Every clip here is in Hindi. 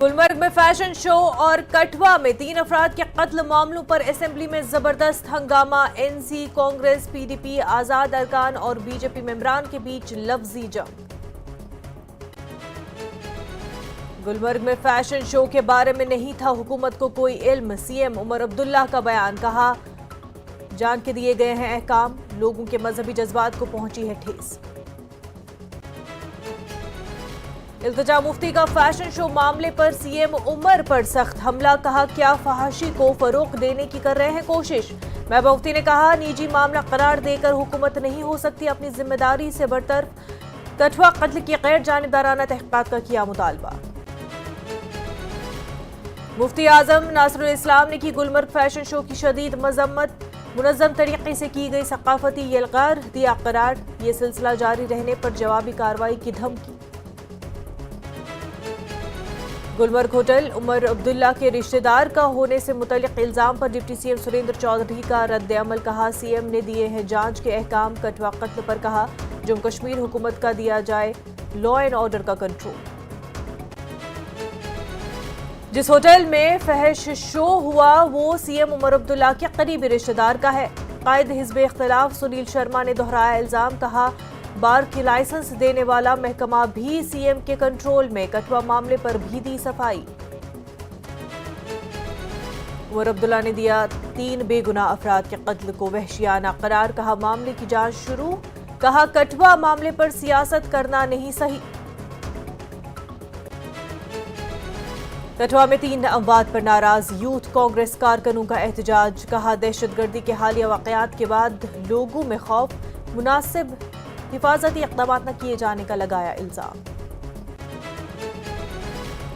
गुलमर्ग में फैशन शो और कठवा में 3 अफराद के कत्ल मामलों पर असेंबली में जबरदस्त हंगामा। एनसी, कांग्रेस, पीडीपी, आजाद अरकान और बीजेपी मेंबरान के बीच लफ्जी जंग। गुलमर्ग में फैशन शो के बारे में नहीं था हुकूमत को कोई इल्म। सीएम उमर अब्दुल्ला का बयान, कहा जान के दिए गए हैं अहकाम, लोगों के मजहबी जज्बात को पहुंची है ठेस। इल्तिजा मुफ्ती का फैशन शो मामले पर सीएम उमर पर सख्त हमला, कहा क्या फहाशी को फरोग देने की कर रहे हैं कोशिश। महबूबा मुफ्ती ने कहा निजी मामला करार देकर हुकूमत नहीं हो सकती अपनी जिम्मेदारी से बरतरफ। कठवा कत्ल की गैर जानिबदाराना तहकीकात का किया मुतालबा। मुफ्ती आजम नासरुल इस्लाम ने की गुलमर्ग फैशन शो की शदीद मजम्मत। मुनज़्ज़म तरीके से की गई सकाफती यलगार, दिया करार। ये सिलसिला जारी रहने पर जवाबी कार्रवाई की धमकी। गुलमर्ग होटल उमर अब्दुल्ला के रिश्तेदार का होने से मुतल्लिक इल्जाम पर डिप्टी सीएम सुरेंद्र चौधरी का रद्द अमल, कहा सीएम ने दिए हैं जांच के अहकाम। कठवा कत्ल पर कहा जम्मू कश्मीर हुकूमत का दिया जाए लॉ एंड ऑर्डर का कंट्रोल। जिस होटल में फहश शो हुआ वो सीएम उमर अब्दुल्ला के करीबी रिश्तेदार का है। कायद हिज़्ब इख्तिलाफ सुनील शर्मा ने दोहराया इल्जाम, कहा बार की लाइसेंस देने वाला महकमा भी सीएम के कंट्रोल में। कठवा मामले पर भी दी सफाई। उमर अब्दुल्ला ने दिया 3 बेगुनाह अफराद के कत्ल को वहशियाना करार, कहा मामले की जांच शुरू। कहा कठवा मामले पर सियासत करना नहीं सही। कठवा में 3 अमवात पर नाराज यूथ कांग्रेस कारकुनों का एहतजाज, कहा दहशतगर्दी के हालिया वाकयात के बाद लोगों में खौफ, मुनासिब हिफाजती इक़दाम न किए जाने का लगाया इल्जाम।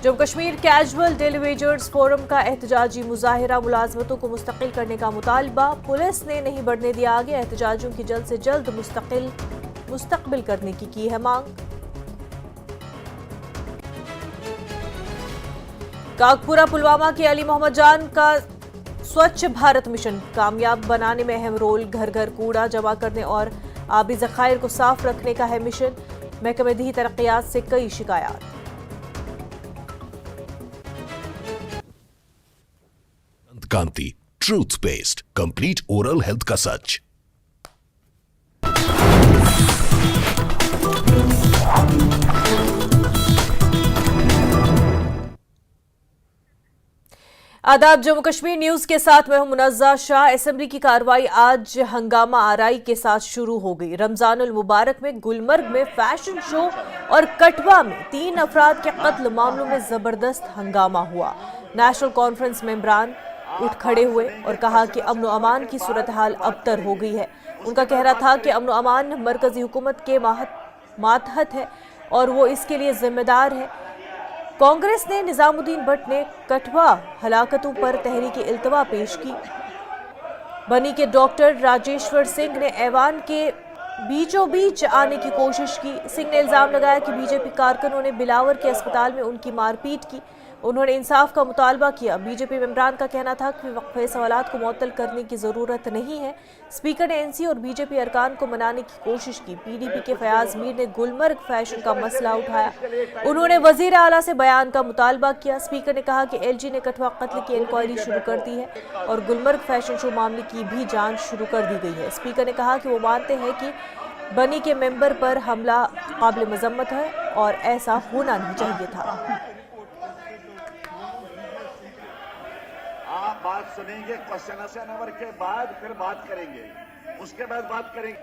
Jammu Kashmir casual day wagers forum का एहतजाजी मुजाहिरा, मुलाजमतों को मुस्तकिल करने का मुतालबा। पुलिस ने नहीं बढ़ने दिया आगे, एहतजाजियों की जल्द से जल्द मुस्तकबिल करने की है मांग। कागपुरा पुलवामा के अली मोहम्मद जान का स्वच्छ भारत मिशन कामयाब बनाने में अहम रोल। घर घर कूड़ा जमा करने और आबी ज़खायर को साफ रखने का है मिशन। महकमे दी तरक्कियात से कई शिकायत। Kanti truth paste, complete oral health का सच। आदाब, जम्मू कश्मीर न्यूज के साथ मैं हूं मुनज़्ज़ा शाह। असेंबली की कार्रवाई आज हंगामा आराई के साथ शुरू हो गई। रमजानुल मुबारक में गुलमर्ग में फैशन शो और कठवा में 3 अफराद के कत्ल मामलों में जबरदस्त हंगामा हुआ। नेशनल कॉन्फ्रेंस मेंबरान उठ खड़े हुए और कहा कि अमन व अमान की सूरत हाल अबतर हो गई है। उनका कहना था कि अमन व अमान मरकजी हुकूमत के मातहत है और वो इसके लिए जिम्मेदार है। कांग्रेस ने निजामुद्दीन भट्ट ने कठवा हलाकतों पर तहरीक इल्तवा पेश की। बनी के डॉक्टर राजेश्वर सिंह ने ऐवान के बीचों बीच आने की कोशिश की। सिंह ने इल्जाम लगाया कि बीजेपी कारकुनों ने बिलावर के अस्पताल में उनकी मारपीट की। उन्होंने इंसाफ का मुतालबा किया। बीजेपी मेंबरान का कहना था कि वक्फे सवालात को मुअत्तल करने की जरूरत नहीं है। स्पीकर ने एनसी और बीजेपी अरकान को मनाने की कोशिश की। पीडीपी के फयाज मीर ने गुलमर्ग फैशन का मसला उठाया। उन्होंने वजीर आला से बयान का मुतालबा किया। स्पीकर ने कहा कि एलजी ने कठवा कत्ल की इंक्वायरी शुरू कर दी है और गुलमर्ग फैशन शो मामले की भी जांच शुरू कर दी गई है। स्पीकर ने कहा कि वो मानते हैं कि बनी के मेंबर पर हमला काबिल मजम्मत है और ऐसा होना नहीं चाहिए था। आप बात सुनेंगे, क्वेश्चन आवर के बाद फिर बात करेंगे, उसके बाद बात करेंगे।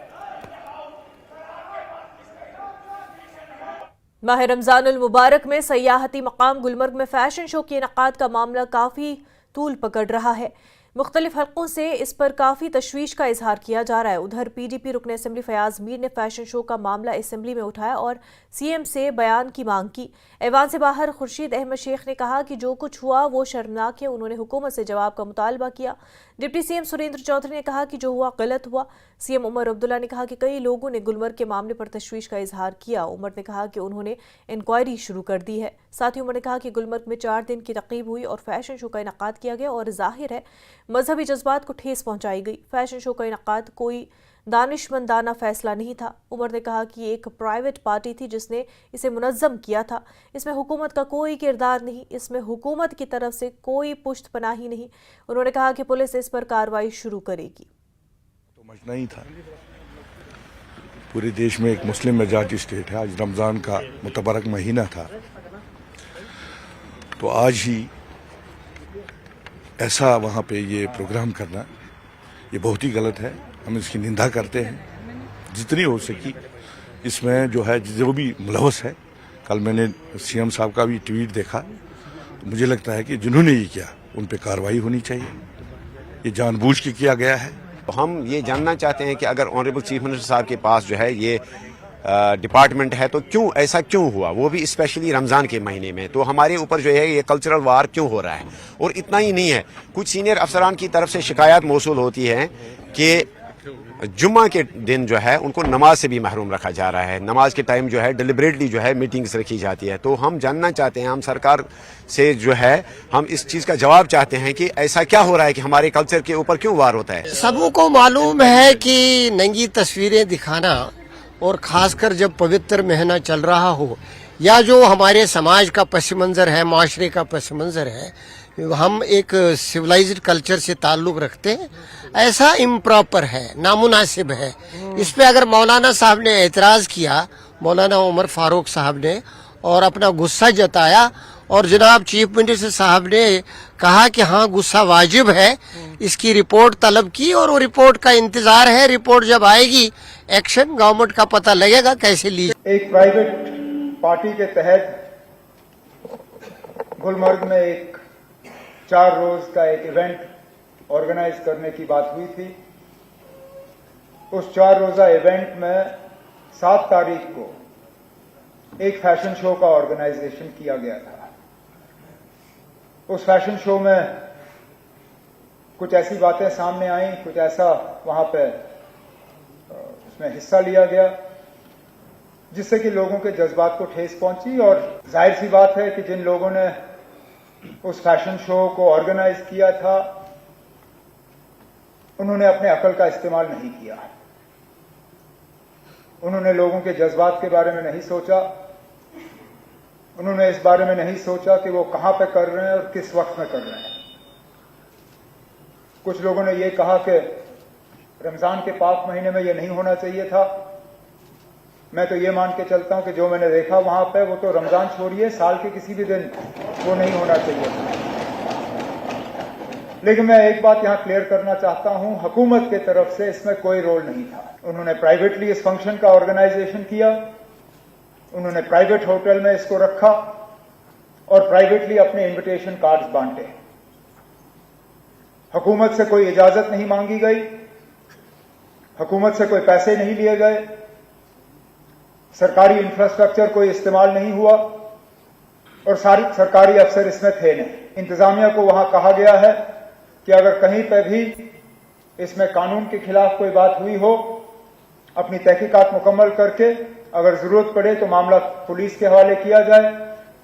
माह रमजानुल मुबारक में सयाहती मकाम गुलमर्ग में फैशन शो के इनकाद का मामला काफी तूल पकड़ रहा है। मुख्तलिफ हलकों से इस पर काफी तशवीश का इजहार किया जा रहा है। उधर पीडीपी रुकन असेंबली फयाज मीर ने फैशन शो का मामला असेंबली में उठाया और सीएम से बयान की मांग की। ऐवान से बाहर खुर्शीद अहमद शेख ने कहा कि जो कुछ हुआ वो शर्मनाक है। उन्होंने हुकूमत से जवाब का मुतालबा किया। डिप्टी सीएम सुरेंद्र चौधरी ने कहा कि जो हुआ गलत हुआ। सीएम उमर अब्दुल्ला ने कहा कि कई लोगों ने गुलमर्ग के मामले पर तशवीश का इजहार किया। उमर ने कहा कि उन्होंने इंक्वायरी शुरू कर दी है। साथ ही उमर ने कहा कि गुलमर्ग में 4 दिन की तक़रीब हुई और फैशन शो का इनकाद किया गया और जाहिर है मजहबी जज्बात को ठेस पहुंचाई गई। फैशन शो का इनकाद कोई दानिशमंदाना फैसला नहीं था। उमर ने कहा कि ये एक प्राइवेट पार्टी थी जिसने इसे मुनज़्ज़म किया था। इसमें हुकूमत का कोई किरदार नहीं, इसमें हुकूमत की तरफ से कोई पुश्तपनाही नहीं। उन्होंने कहा कि पुलिस इस पर कार्रवाई शुरू करेगी। तो मचना ही था। पूरे देश में एक मुस्लिम मेजॉरिटी स्टेट है। आज रमज़ान का मुतबरक महीना था, तो आज ही ऐसा वहाँ पे ये प्रोग्राम करना ये बहुत ही गलत है। हम इसकी निंदा करते हैं जितनी हो सकी। इसमें जो है जो भी मुलवस है, कल मैंने सीएम साहब का भी ट्वीट देखा, तो मुझे लगता है कि जिन्होंने ये किया उन पे कार्रवाई होनी चाहिए। ये जानबूझ के किया गया है। तो हम ये जानना चाहते हैं कि अगर ऑनरेबल चीफ मिनिस्टर साहब के पास जो है ये डिपार्टमेंट है, तो क्यों ऐसा क्यों हुआ, वो भी स्पेशली रमज़ान के महीने में। तो हमारे ऊपर जो है ये कल्चरल वार क्यों हो रहा है। और इतना ही नहीं है, कुछ सीनियर अफसरान की तरफ से शिकायत मौसूल होती है कि जुम्मा के दिन जो है उनको नमाज से भी महरूम रखा जा रहा है। नमाज के टाइम जो है डिलिबरेटली जो है मीटिंग्स रखी जाती है। तो हम जानना चाहते हैं, हम सरकार से जो है हम इस चीज़ का जवाब चाहते हैं कि ऐसा क्या हो रहा है कि हमारे कल्चर के ऊपर क्यों वार होता है। सबको मालूम है कि नंगी तस्वीरें दिखाना, और खासकर जब पवित्र महीना चल रहा हो या जो हमारे समाज का पस मंज़र है, माशरे का पस मंज़र है, हम एक सिविलाइज्ड कल्चर से ताल्लुक रखते हैं, ऐसा इम्प्रॉपर है, नामुनासिब है। इस पे अगर मौलाना साहब ने एतराज़ किया, मौलाना उमर फारूक साहब ने, और अपना गुस्सा जताया, और जनाब चीफ मिनिस्टर साहब ने कहा कि हाँ गुस्सा वाजिब है, इसकी रिपोर्ट तलब की और वो रिपोर्ट का इंतजार है। रिपोर्ट जब आएगी एक्शन गवर्नमेंट का पता लगेगा कैसे ली। एक प्राइवेट पार्टी के तहत गुलमर्ग में एक 4 रोज का एक इवेंट ऑर्गेनाइज करने की बात हुई थी। उस 4 रोजा इवेंट में 7 तारीख को एक फैशन शो का ऑर्गेनाइजेशन किया गया था। उस फैशन शो में कुछ ऐसी बातें सामने आई, कुछ ऐसा वहां पे उसमें हिस्सा लिया गया जिससे कि लोगों के जज्बात को ठेस पहुंची। और जाहिर सी बात है कि जिन लोगों ने उस फैशन शो को ऑर्गेनाइज किया था उन्होंने अपने अकल का इस्तेमाल नहीं किया। उन्होंने लोगों के जज्बात के बारे में नहीं सोचा। उन्होंने इस बारे में नहीं सोचा कि वो कहां पे कर रहे हैं और किस वक्त में कर रहे हैं। कुछ लोगों ने ये कहा कि रमजान के पाक महीने में ये नहीं होना चाहिए था। मैं तो ये मान के चलता हूं कि जो मैंने देखा वहां पे, वो तो रमजान छोड़िए साल के किसी भी दिन वो नहीं होना चाहिए था। लेकिन मैं एक बात यहां क्लियर करना चाहता हूं, हुकूमत के तरफ से इसमें कोई रोल नहीं था। उन्होंने प्राइवेटली इस फंक्शन का ऑर्गेनाइजेशन किया, उन्होंने प्राइवेट होटल में इसको रखा और प्राइवेटली अपने इन्विटेशन कार्ड्स बांटे। हुकूमत से कोई इजाजत नहीं मांगी गई, हुकूमत से कोई पैसे नहीं लिए गए, सरकारी इंफ्रास्ट्रक्चर कोई इस्तेमाल नहीं हुआ और सारी सरकारी अफसर इसमें थे नहीं। इंतजामिया को वहां कहा गया है कि अगर कहीं पर भी इसमें कानून के खिलाफ कोई बात हुई हो, अपनी तहकीकात मुकम्मल करके अगर जरूरत पड़े तो मामला पुलिस के हवाले किया जाए।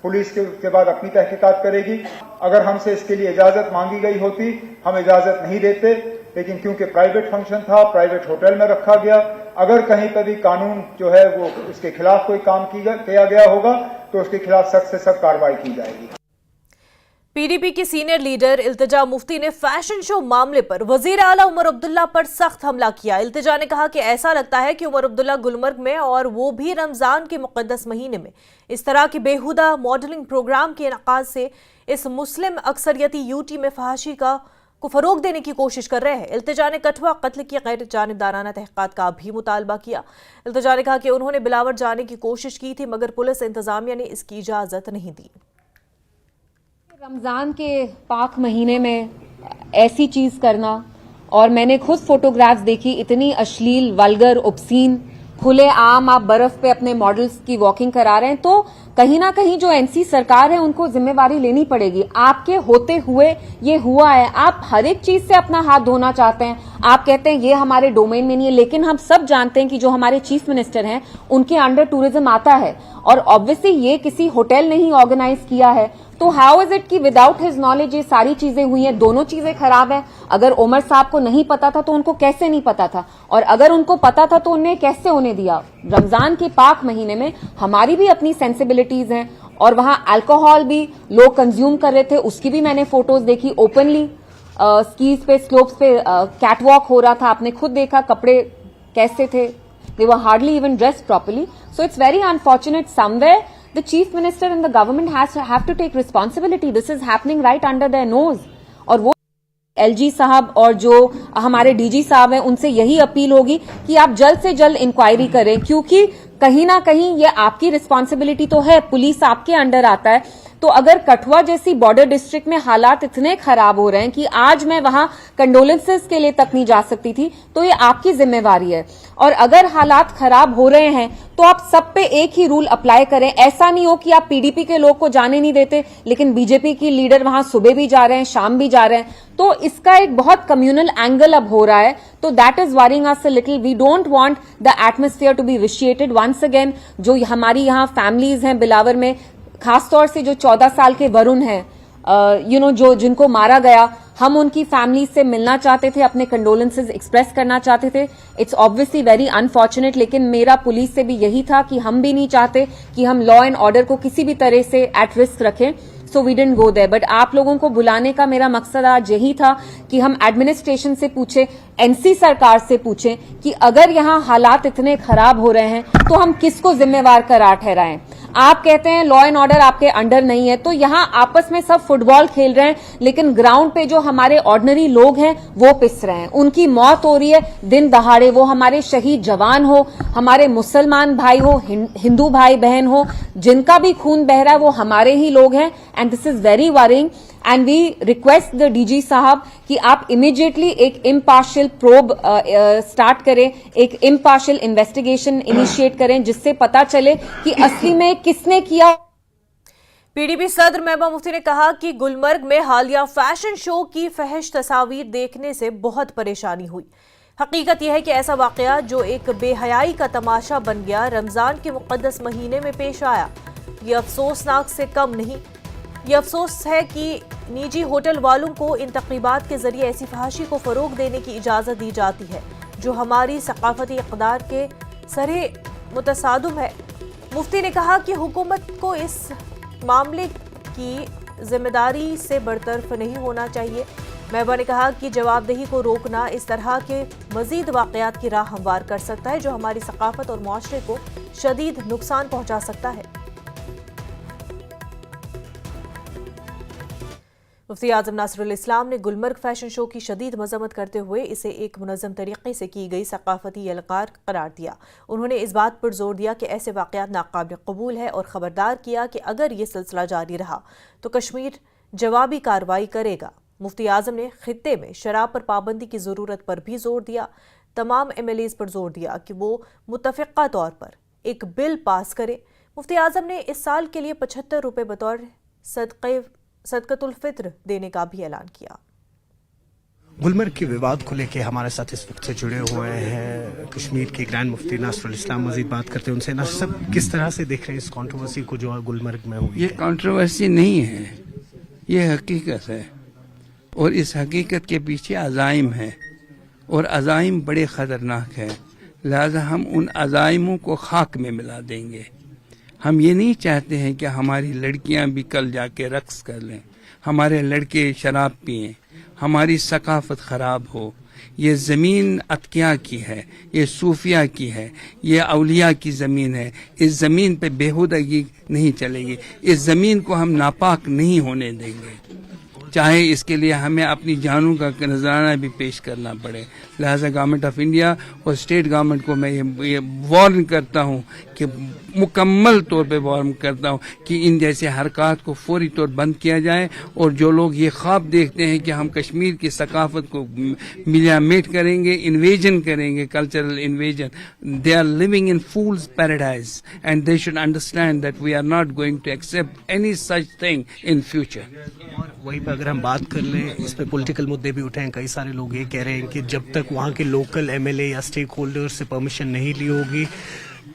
पुलिस के उसके बाद अपनी तहकीकात करेगी। अगर हमसे इसके लिए इजाजत मांगी गई होती, हम इजाजत नहीं देते, लेकिन क्योंकि प्राइवेट फंक्शन था, प्राइवेट होटल में रखा गया। अगर कहीं पर भी कानून जो है वो उसके खिलाफ कोई काम किया गया होगा तो उसके खिलाफ सख्त से सख्त कार्रवाई की जाएगी। पीडीपी की सीनियर लीडर इल्तिजा मुफ्ती ने फैशन शो मामले पर वजीर आला उमर अब्दुल्ला पर सख्त हमला किया। इल्तिजा ने कहा कि ऐसा लगता है कि उमर अब्दुल्ला गुलमर्ग में, और वो भी रमजान के मुकद्दस महीने में, इस तरह के बेहुदा मॉडलिंग प्रोग्राम के इनकाद से इस मुस्लिम अक्सरियती यूटी में फहाशी को फरोग देने की कोशिश कर रहे हैं। इल्तिजा ने कठवा कत्ल की गैर जानिबदाराना तहकीकात का भी मुतालबा किया। इल्तिजा ने कहा कि उन्होंने बिलावर जाने की कोशिश की थी मगर पुलिस इंतजामिया ने इसकी इजाजत नहीं दी। रमज़ान के पाक महीने में ऐसी चीज़ करना, और मैंने खुद फोटोग्राफ्स देखी, इतनी अश्लील, वल्गर, ऑब्सीन, खुले आम आप बर्फ पे अपने मॉडल्स की वॉकिंग करा रहे हैं, तो कहीं ना कहीं जो एनसी सरकार है उनको जिम्मेवारी लेनी पड़ेगी। आपके होते हुए ये हुआ है। आप हर एक चीज से अपना हाथ धोना चाहते हैं, आप कहते हैं ये हमारे डोमेन में नहीं है, लेकिन हम सब जानते हैं कि जो हमारे चीफ मिनिस्टर हैं उनके अंडर टूरिज्म आता है, और ऑब्वियसली ये किसी होटल ने ही ऑर्गेनाइज किया है। तो हाउ इज इट कि विदाउट हिज नॉलेज ये सारी चीजें हुई हैं? दोनों चीजें खराब है। अगर उमर साहब को नहीं पता था तो उनको कैसे नहीं पता था, और अगर उनको पता था तो उन्हें कैसे होने दिया? रमजान के पाक महीने में हमारी भी अपनी सेंसिबिलिटीज हैं, और वहां अल्कोहल भी लोग कंज्यूम कर रहे थे, उसकी भी मैंने फोटोज देखी ओपनली। स्कीज पे, स्लोप्स पे कैटवॉक हो रहा था, आपने खुद देखा कपड़े कैसे थे, they were hardly even dressed properly. So it's very unfortunate. Somewhere the chief minister and the government have to take responsibility. This is happening right under their nose. और वो एलजी साहब और जो हमारे डीजी साहब हैं उनसे यही अपील होगी कि आप जल्द से जल्द इंक्वायरी करें, क्योंकि कहीं ना कहीं ये आपकी रिस्पॉन्सिबिलिटी तो है, पुलिस आपके अंडर आता है। तो अगर कठुआ जैसी बॉर्डर डिस्ट्रिक्ट में हालात इतने खराब हो रहे हैं कि आज मैं वहां कंडोलेंसेस के लिए तक नहीं जा सकती थी, तो ये आपकी जिम्मेवारी है। और अगर हालात खराब हो रहे हैं तो आप सब पे एक ही रूल अप्लाई करें। ऐसा नहीं हो कि आप पीडीपी के लोग को जाने नहीं देते, लेकिन बीजेपी की लीडर वहां सुबह भी जा रहे हैं, शाम भी जा रहे हैं। तो इसका एक बहुत कम्युनल एंगल अब हो रहा है, तो that is worrying us a little. We don't want the atmosphere to be vitiated once again. जो हमारी यहाँ फैमिलीज हैं बिलावर में, खासतौर से जो 14 साल के वरुण हैं, जो जिनको मारा गया, हम उनकी फैमिली से मिलना चाहते थे, अपने कंडोलेंसेज एक्सप्रेस करना चाहते थे। इट्स ऑब्वियसली वेरी अनफॉर्चुनेट, लेकिन मेरा पुलिस से भी यही था कि हम भी नहीं चाहते कि हम लॉ एंड ऑर्डर को किसी भी तरह से एट रिस्क रखें। So we didn't go there. But आप लोगों को बुलाने का मेरा मकसद आज यही था कि हम एडमिनिस्ट्रेशन से पूछें, एनसी सरकार से पूछें कि अगर यहाँ हालात इतने खराब हो रहे हैं तो हम किसको जिम्मेवार करार ठहराएं। आप कहते हैं लॉ एंड ऑर्डर आपके अंडर नहीं है, तो यहाँ आपस में सब फुटबॉल खेल रहे हैं, लेकिन ग्राउंड पे जो हमारे ऑर्डिनरी लोग हैं वो पिस रहे हैं, उनकी मौत हो रही है दिन दहाड़े। वो हमारे शहीद जवान हो, हमारे मुसलमान भाई हो, हिंदू भाई बहन हो, जिनका भी खून बह रहा है वो हमारे ही लोग हैं। And this is very worrying. And we request the DG साहब कि आप इमीडिएटली एक इम्पार्शियल प्रोब स्टार्ट करें, एक इम्पार्शियल इन्वेस्टिगेशन इनिशिएट करें, जिससे पता चले कि असली में किसने किया। पीडीपी सदर महबूबा मुफ्ती ने कहा कि गुलमर्ग में हालिया फैशन शो की फहश तस्वीर देखने से बहुत परेशानी हुई। हकीकत यह है कि ऐसा वाकया जो एक बेहयाई का तमाशा बन गया, रमजान के मुकद्दस महीने में पेश आया। ये अफसोसनाक से कम नहीं। ये अफसोस है कि निजी होटल वालों को इन तकरीबात के जरिए ऐसी फहाशी को फरोग देने की इजाज़त दी जाती है जो हमारी सकाफती इक़दार के सरे मुतसादुम है। मुफ्ती ने कहा कि हुकूमत को इस मामले की जिम्मेदारी से बरतरफ नहीं होना चाहिए। महबूबा ने कहा कि जवाबदेही को रोकना इस तरह के मजीद वाक़यात की राह हमवार कर सकता है जो हमारी सकाफत और मुआशरे को शदीद नुकसान पहुंचा सकता है। मुफ्ती आजम नासिरुल इस्लाम ने गुलमर्ग फैशन शो की शदीद मजम्मत करते हुए इसे एक मुनज़्ज़म तरीके से की गई सकाफती यलकार करार दिया। उन्होंने इस बात पर जोर दिया कि ऐसे वाक़यात नाकाबिल कबूल है और ख़बरदार किया कि अगर ये सिलसिला जारी रहा तो कश्मीर जवाबी कार्रवाई करेगा। मुफ्ती आजम ने खित्ते में शराब पर पाबंदी की ज़रूरत पर भी जोर दिया। तमाम MLAs पर जोर दिया कि वो मुतफ़िक़ा तौर पर एक बिल पास करें। मुफ्ती आजम ने इस साल के लिए 75 रुपये बतौर सदक़तुल फ़ित्र देने का भी ऐलान किया। गुलमर्ग के विवाद को लेकर हमारे साथ इस वक्त से जुड़े हुए हैं कश्मीर के ग्रैंड मुफ्ती नासिरुल इस्लाम। मजीद बात करते हैं उनसे। नासिर साहब, किस तरह से देख रहे हैं इस कंट्रोवर्सी को जो गुलमर्ग में हुई? ये कंट्रोवर्सी नहीं है, ये हकीकत है, और इस हकीकत के पीछे अज़ाइम है, और अज़ाइम बड़े ख़तरनाक है। लिहाजा हम उन अज़ाइमों को खाक में मिला देंगे। हम ये नहीं चाहते हैं कि हमारी लड़कियां भी कल जाके रक्स कर लें, हमारे लड़के शराब पिएं, हमारी सकाफत ख़राब हो। ये ज़मीन अतकिया की है, ये सूफिया की है, ये औलिया की ज़मीन है। इस ज़मीन पे बेहुदगी नहीं चलेगी, इस ज़मीन को हम नापाक नहीं होने देंगे, चाहे इसके लिए हमें अपनी जानों का नजराना भी पेश करना पड़े। लिहाजा गवर्नमेंट ऑफ इंडिया और स्टेट गवर्नमेंट को मैं ये वार्न करता हूँ कि मुकम्मल तौर पे वार्न करता हूँ कि इन जैसे हरकत को फौरी तौर बंद किया जाए। और जो लोग ये ख्वाब देखते हैं कि हम कश्मीर की सकाफत को मिलामेट करेंगे, इन्वेजन करेंगे, cultural invasion, they are living in fool's paradise and they should understand that we are not going to accept any such thing in future. वहीं पर अगर हम बात कर लें, इस पे पॉलिटिकल मुद्दे भी उठे हैं। कई सारे लोग ये कह रहे हैं कि जब तक वहाँ के लोकल MLA या स्टेक होल्डर से परमिशन नहीं ली होगी,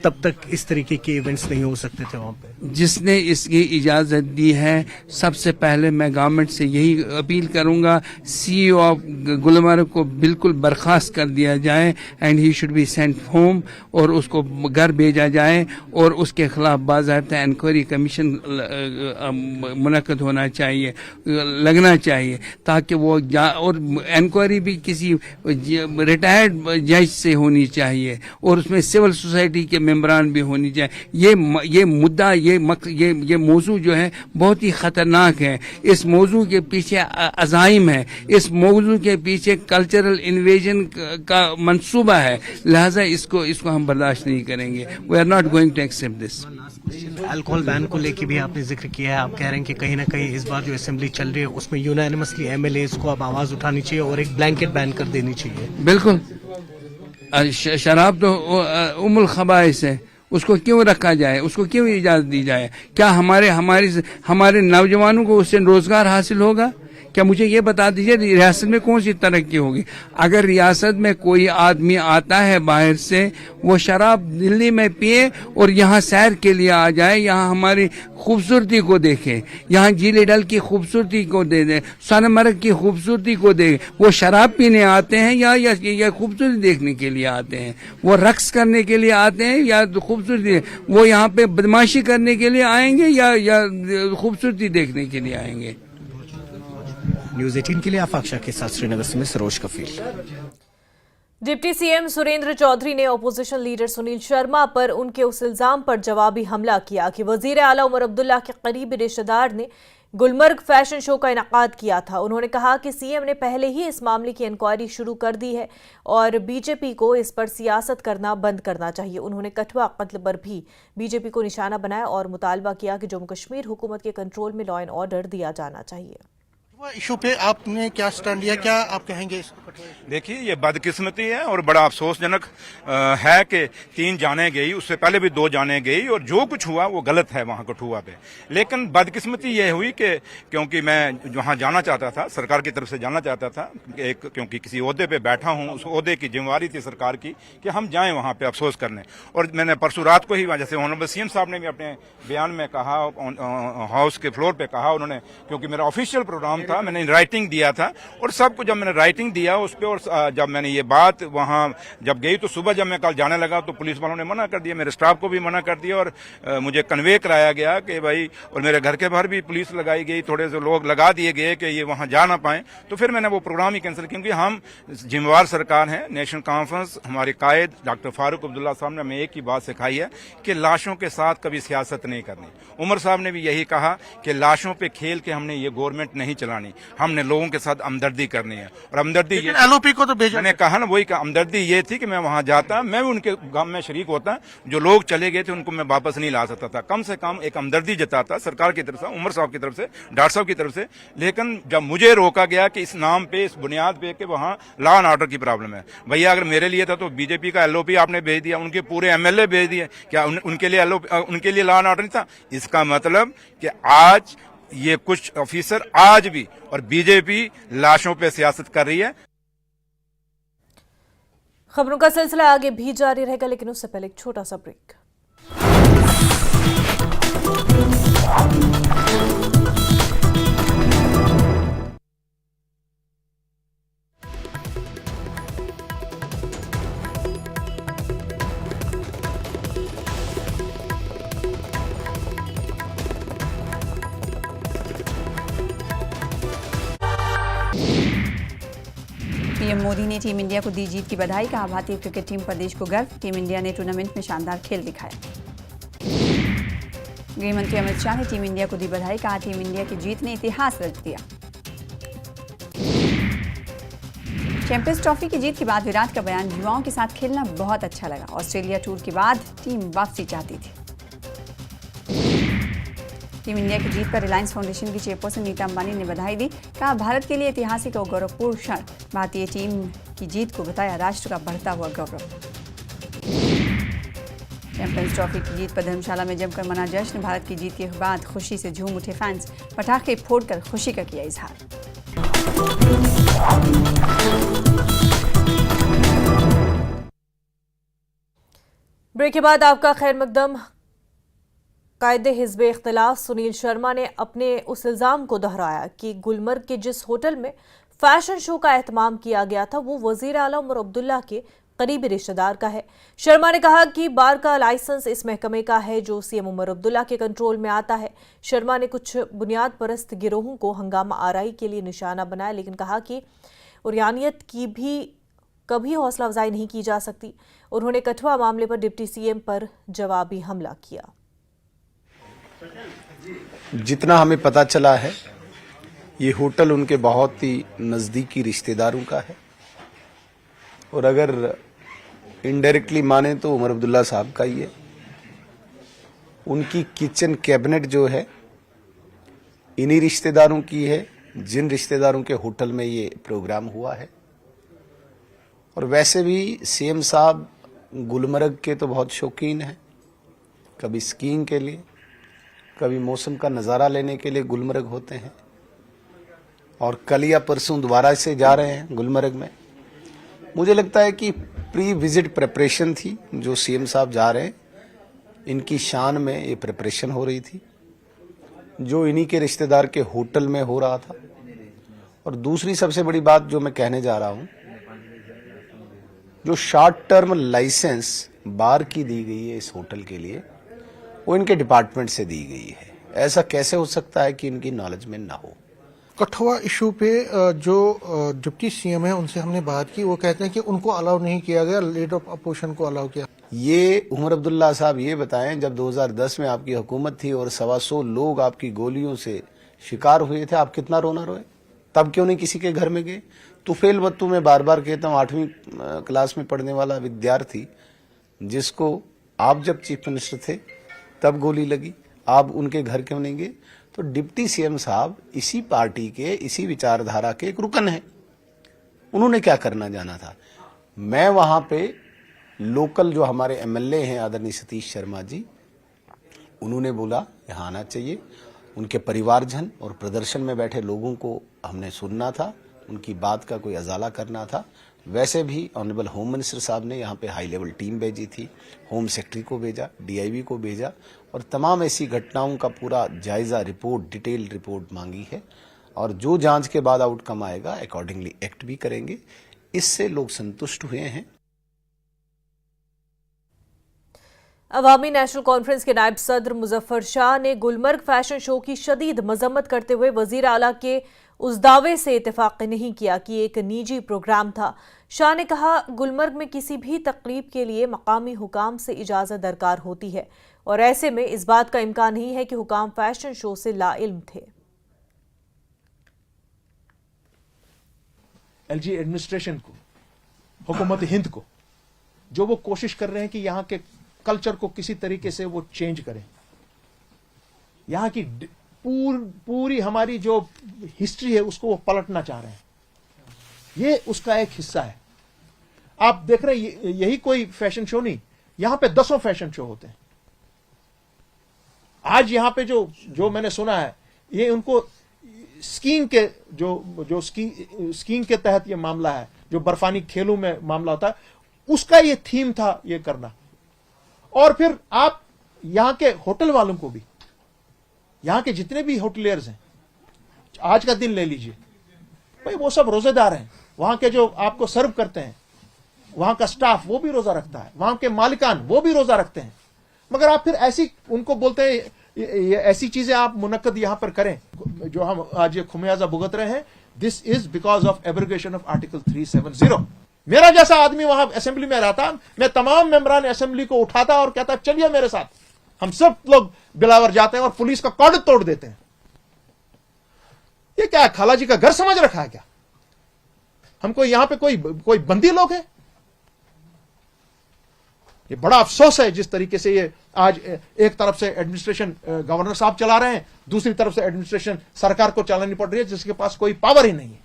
तब तक इस तरीके के इवेंट्स नहीं हो सकते थे वहाँ पे? जिसने इसकी इजाज़त दी है, सबसे पहले मैं गवर्नमेंट से यही अपील करूंगा, CEO ऑफ गुलमर्ग को बिल्कुल बर्खास्त कर दिया जाए and he should be sent home, और उसको घर भेजा जाए और उसके खिलाफ बाज़ाब्ता इंक्वायरी कमीशन मुनक्कद होना चाहिए, लगना चाहिए, ताकि वो और इंक्वायरी भी किसी रिटायर्ड जज से होनी चाहिए और उसमें सिविल सोसाइटी के मेंबरान भी होनी चाहिए। ये मुद्दा, ये मौजू जो है बहुत ही खतरनाक है। इस मौजू के पीछे अज़ाइम है, इस मौजू के पीछे कल्चरल इन्वेजन का मंसूबा है, लिहाजा इसको हम बर्दाश्त नहीं करेंगे। We are not going to accept this. Alcohol ban को लेके भी आपने जिक्र किया है, आप कह रहे हैं कि कहीं ना कहीं इस बार जो असेंबली चल रही है उसमें यूनानिमसली MLAs को अब आवाज उठानी चाहिए और एक ब्लैंकेट बैन कर देनी चाहिए। बिल्कुल, शराब तो उमुल खबाइस है, उसको क्यों रखा जाए, उसको क्यों इजाजत दी जाए? क्या हमारे नौजवानों को उससे रोजगार हासिल होगा? क्या मुझे ये बता दीजिए रियासत में कौन सी तरक्की होगी? अगर रियासत में कोई आदमी आता है बाहर से, वो शराब दिल्ली में पिए और यहाँ सैर के लिए आ जाए, यहाँ हमारी खूबसूरती को देखे, यहाँ झील डल की खूबसूरती को दे, सोनमर्ग की खूबसूरती को दे, वो शराब पीने आते हैं या खूबसूरती देखने के लिए आते हैं? वो रक्स करने के लिए आते हैं या खूबसूरती? वो यहाँ पे बदमाशी करने के लिए आएंगे या खूबसूरती देखने के लिए आएंगे? न्यूज़ 18 के लिए आफाक के साथ श्रीनगर से मैं सरोज कफील। डिप्टी सीएम सुरेंद्र चौधरी ने अपोजिशन लीडर सुनील शर्मा पर उनके उस इल्जाम पर जवाबी हमला किया कि वजीर आला उमर अब्दुल्ला के करीबी रिश्तेदार ने गुलमर्ग फैशन शो का इनेकाद किया था। उन्होंने कहा कि सीएम ने पहले ही इस मामले की इंक्वायरी शुरू कर दी है और बीजेपी को इस पर सियासत करना बंद करना चाहिए। उन्होंने कठुआ कत्ल पर भी बीजेपी को निशाना बनाया और मुतालबा किया कि जम्मू कश्मीर हुकूमत के कंट्रोल में लॉ एंड ऑर्डर दिया जाना चाहिए। इशू पे आपने क्या स्टैंड लिया, क्या आप कहेंगे इसको? देखिए, ये बदकिस्मती है और बड़ा अफसोसजनक है कि 3 जाने गई, उससे पहले भी 2 जाने गई और जो कुछ हुआ वो गलत है वहाँ कठुआ पे। लेकिन बदकिस्मती ये हुई कि क्योंकि मैं वहाँ जाना चाहता था, सरकार की तरफ से जाना चाहता था, क्योंकि किसी ओहदे पे बैठा हूँ, उस ओहदे की जिम्मेवारी थी सरकार की कि हम जाएं वहाँ पे अफसोस करने। और मैंने परसों रात को ही, जैसे ऑनरेबल सीएम साहब ने भी अपने बयान में कहा, हाउस के फ्लोर पे कहा उन्होंने, क्योंकि मेरा ऑफिशियल प्रोग्राम था, मैंने राइटिंग दिया था और सबको जब मैंने राइटिंग दिया उस पर, और जब मैंने ये बात वहाँ जब गई तो सुबह जब मैं कल जाने लगा तो पुलिस वालों ने मना कर दिया, मेरे स्टाफ को भी मना कर दिया और मुझे कन्वे कराया गया कि भाई, और मेरे घर के बाहर भी पुलिस लगाई गई, थोड़े से लोग लगा दिए गए कि ये वहाँ जा ना पाए। तो फिर मैंने वो प्रोग्राम ही कैंसिल, क्योंकि हम जिम्मेवार सरकार हैं। नेशनल कॉन्फ्रेंस, हमारे कायद डॉक्टर फारूक अब्दुल्ला साहब ने हमें एक ही बात सिखाई है कि लाशों के साथ कभी सियासत नहीं करनी। उमर साहब ने भी यही कहा कि लाशों पे खेल के हमने ये गवर्नमेंट नहीं चलानी, हमने लोगों के साथ हमदर्दी करनी है। और हमदर्दी ये LOP को तो भेजा, मैंने कहा ना, वही हमदर्दी ये थी कि मैं वहां जाता, मैं भी उनके गम में शरीक होता, जो लोग चले गए थे उनको मैं वापस नहीं ला सकता था, कम से कम एक हमदर्दी जताता सरकार की तरफ से, उमर साहब की तरफ से, डॉक्टर साहब की तरफ से। लेकिन जब मुझे रोका गया कि इस नाम पे, इस बुनियाद पे कि वहां लॉ एंड ऑर्डर की प्रॉब्लम है, भैया अगर मेरे लिए था तो बीजेपी का LOP आपने भेज दिया, उनके पूरे MLA भेज दिए, क्या उनके लिए उनके लिए लॉ एंड ऑर्डर नहीं था? इसका मतलब कि आज ये कुछ ऑफिसर आज भी और बीजेपी लाशों पे सियासत कर रही है। खबरों का सिलसिला आगे भी जारी रहेगा, लेकिन उससे पहले एक छोटा सा ब्रेक। पीएम मोदी ने टीम इंडिया को दी जीत की बधाई, कहा भारतीय क्रिकेट टीम पर देश को गर्व, टीम इंडिया ने टूर्नामेंट में शानदार खेल दिखाया। गृह मंत्री अमित शाह ने टीम इंडिया को दी बधाई, कहा टीम इंडिया की जीत ने इतिहास रच दिया। चैंपियंस ट्रॉफी की जीत के बाद विराट का बयान, युवाओं के साथ खेलना बहुत अच्छा लगा, ऑस्ट्रेलिया टूर के बाद टीम वापसी चाहती थी। टीम इंडिया की जीत पर रिलायंस फाउंडेशन की चेयरपर्सन नीता अंबानी ने बधाई दी, कहा भारत के लिए ऐतिहासिक और गौरवपूर्ण क्षण, भारतीय टीम की जीत को बताया राष्ट्र का बढ़ता हुआ गौरव। चैंपियंस ट्रॉफी की जीत पर धर्मशाला में जमकर मना जश्न, भारत की जीत के बाद खुशी से झूम उठे फैंस, पटाखे फोड़कर खुशी का किया इजहार। ब्रेक के बाद आपका खैर मकदम। कायदे हिज़्ब इख्तिलाफ सुनील शर्मा ने अपने उस इल्ज़ाम को दोहराया कि गुलमर्ग के जिस होटल में फैशन शो का एहतमाम किया गया था वो वज़ीर आला उमर अब्दुल्ला के करीबी रिश्तेदार का है। शर्मा ने कहा कि बार का लाइसेंस इस महकमे का है जो सीएम उमर अब्दुल्ला के कंट्रोल में आता है। शर्मा ने कुछ बुनियाद परस्त गिरोहों को हंगामा आराई के लिए निशाना बनाया, लेकिन कहा कि उरियानियत की भी कभी हौसला अफजाई नहीं की जा सकती। उन्होंने कठुआ मामले पर डिप्टी सीएम पर जवाबी हमला किया। जितना हमें पता चला है ये होटल उनके बहुत ही नज़दीकी रिश्तेदारों का है और अगर इनडायरेक्टली माने तो उमर अब्दुल्ला साहब का ही है। उनकी किचन कैबिनेट जो है इन्हीं रिश्तेदारों की है जिन रिश्तेदारों के होटल में ये प्रोग्राम हुआ है। और वैसे भी सीएम साहब गुलमर्ग के तो बहुत शौकीन हैं, कभी स्कीइंग के लिए कभी मौसम का नज़ारा लेने के लिए गुलमर्ग होते हैं और कल या परसों दोबारा से जा रहे हैं गुलमर्ग में। मुझे लगता है कि प्री विजिट प्रिपरेशन थी जो सीएम साहब जा रहे हैं, इनकी शान में ये प्रिपरेशन हो रही थी जो इन्हीं के रिश्तेदार के होटल में हो रहा था। और दूसरी सबसे बड़ी बात जो मैं कहने जा रहा हूं, जो शॉर्ट टर्म लाइसेंस बार की दी गई है इस होटल के लिए वो इनके डिपार्टमेंट से दी गई है। ऐसा कैसे हो सकता है कि इनकी नॉलेज में ना हो। कठुआ इशू पे जो डिप्टी सीएम है उनसे हमने बात की, वो कहते हैं कि उनको अलाउ नहीं किया गया, लीडर ऑफ अपोजिशन को अलाउ किया। ये उमर अब्दुल्ला साहब ये बताएं, जब 2010 में आपकी हुकूमत थी और 125 लोग आपकी गोलियों से शिकार हुए थे, आप कितना रोना रोए? तब क्यों नहीं किसी के घर में गए? तुफेल बत्तू में बार बार कहता हूँ 8वीं क्लास में पढ़ने वाला विद्यार्थी जिसको आप जब चीफ मिनिस्टर थे तब गोली लगी, आप उनके घर क्यों नहीं गए? तो डिप्टी सीएम साहब इसी पार्टी के इसी विचारधारा के एक रुकन है, उन्होंने क्या करना जाना था। मैं वहां पे लोकल जो हमारे एमएलए हैं आदरणीय सतीश शर्मा जी, उन्होंने बोला यहाँ आना चाहिए। उनके परिवारजन और प्रदर्शन में बैठे लोगों को हमने सुनना था, उनकी बात का कोई अजाला करना था। वैसे भी ऑनरेबल होम मिनिस्टर साहब ने यहाँ पे हाई लेवल टीम भेजी थी, होम सेक्रेटरी को भेजा, डीआईबी को भेजा और तमाम ऐसी घटनाओं का पूरा जायजा रिपोर्ट, डिटेल रिपोर्ट मांगी है और जो जांच के बाद आउटकम आएगा अकॉर्डिंगली एक्ट भी करेंगे। इससे लोग संतुष्ट हुए हैं। अवामी नेशनल कॉन्फ्रेंस के नायब सदर मुजफ्फर शाह ने गुलमर्ग फैशन शो की शदीद मजम्मत करते हुए वजीर आला के उस दावे से इत्तेफाक नहीं किया कि एक निजी प्रोग्राम था। शाह ने कहा गुलमर्ग में किसी भी तकरीब के लिए मकामी हुकाम से इजाजत दरकार होती है और ऐसे में इस बात का इम्कान नहीं है कि हुकाम फैशन शो से लाइल्म थे। एलजी एडमिनिस्ट्रेशन को, हुकूमत हिंद को, जो वो कोशिश कर रहे हैं कि यहाँ के कल्चर को किसी तरीके से वो चेंज करें, यहाँ की पूरी हमारी जो हिस्ट्री है उसको वो पलटना चाह रहे हैं, ये उसका एक हिस्सा है। आप देख रहे हैं यही कोई फैशन शो नहीं, यहां पे 10 फैशन शो होते हैं। आज यहां पे जो मैंने सुना है, ये उनको स्कीइंग के जो स्कीइंग के तहत ये मामला है, जो बर्फानी खेलों में मामला होता है, उसका ये थीम था ये करना। और फिर आप यहां के होटल वालों को भी, यहां के जितने भी होटलियर्स हैं, आज का दिन ले लीजिए भाई, वो सब रोजेदार हैं। वहां के जो आपको सर्व करते हैं, वहां का स्टाफ वो भी रोजा रखता है, वहां के मालिकान वो भी रोजा रखते हैं। मगर आप फिर ऐसी उनको बोलते हैं ये ऐसी चीजें आप मुनक्कद यहां पर करें जो हम आज ये खुमियाजा भुगत रहे हैं। This is because of abrogation of article 370। मेरा जैसा आदमी वहां असेंबली में रहता, मैं तमाम मेंबरान असेंबली को उठाता और कहता चलिए मेरे साथ, हम सब लोग बिलावर जाते हैं और पुलिस का कॉर्ड तोड़ देते हैं। ये क्या खाला जी का घर समझ रखा है क्या? हमको यहां पे कोई बंदी लोग हैं? ये बड़ा अफसोस है जिस तरीके से ये आज एक तरफ से एडमिनिस्ट्रेशन गवर्नर साहब चला रहे हैं, दूसरी तरफ से एडमिनिस्ट्रेशन सरकार को चलानी पड़ रही है जिसके पास कोई पावर ही नहीं है।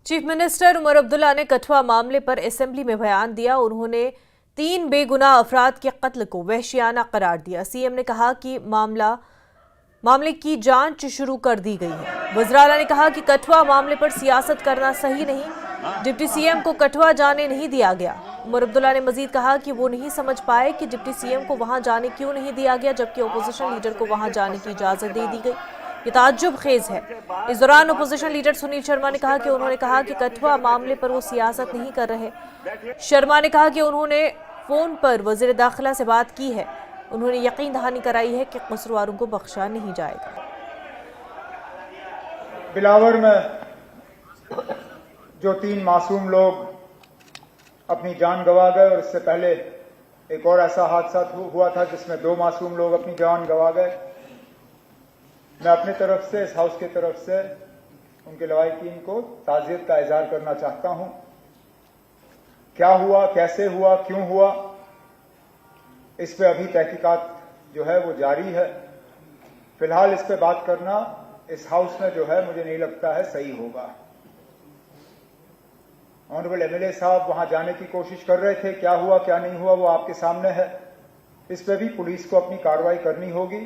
चीफ मिनिस्टर उमर अब्दुल्ला ने कठुआ मामले पर असेंबली में बयान दिया। उन्होंने 3 बेगुनाह अफराद के कत्ल को वहशियाना करार दिया। सीएम ने कहा कि मामले की जांच शुरू कर दी गई है। वज़ीर-ए-आला ने कहा कि कठुआ मामले पर सियासत करना सही नहीं, डिप्टी सीएम को कठुआ जाने नहीं दिया गया। उमर अब्दुल्ला ने मजीद कहा कि वो नहीं समझ पाए कि डिप्टी सीएम को वहां जाने क्यों नहीं दिया गया, जबकि अपोजिशन लीडर को वहां जाने की इजाजत दे दी गई। ये ताज्जुब खेज है। इस दौरान अपोजिशन लीडर सुनील शर्मा ने कहा कि उन्होंने कहा कि कठुआ मामले पर वो सियासत नहीं कर रहे। शर्मा ने कहा कि उन्होंने फोन पर वजीर दाखिला से बात की है। उन्होंने यकीन दहानी कराई है कि कसूरवारों को बख्शा नहीं जाएगा। बिलावर में जो 3 मासूम लोग अपनी जान गंवा गए और इससे पहले एक और ऐसा हादसा हुआ था जिसमें 2 मासूम लोग अपनी जान गंवा गए, मैं अपनी तरफ से, इस हाउस की तरफ से उनके लवाहिकीन को ताज़ियत का इजहार करना चाहता हूं। क्या हुआ, कैसे हुआ, क्यों हुआ, इस पे अभी तहकीकात जो है वो जारी है। फिलहाल इस पे बात करना इस हाउस में जो है मुझे नहीं लगता है सही होगा। ऑनरेबल एमएलए साहब वहां जाने की कोशिश कर रहे थे, क्या हुआ क्या नहीं हुआ वो आपके सामने है। इस पे भी पुलिस को अपनी कार्रवाई करनी होगी,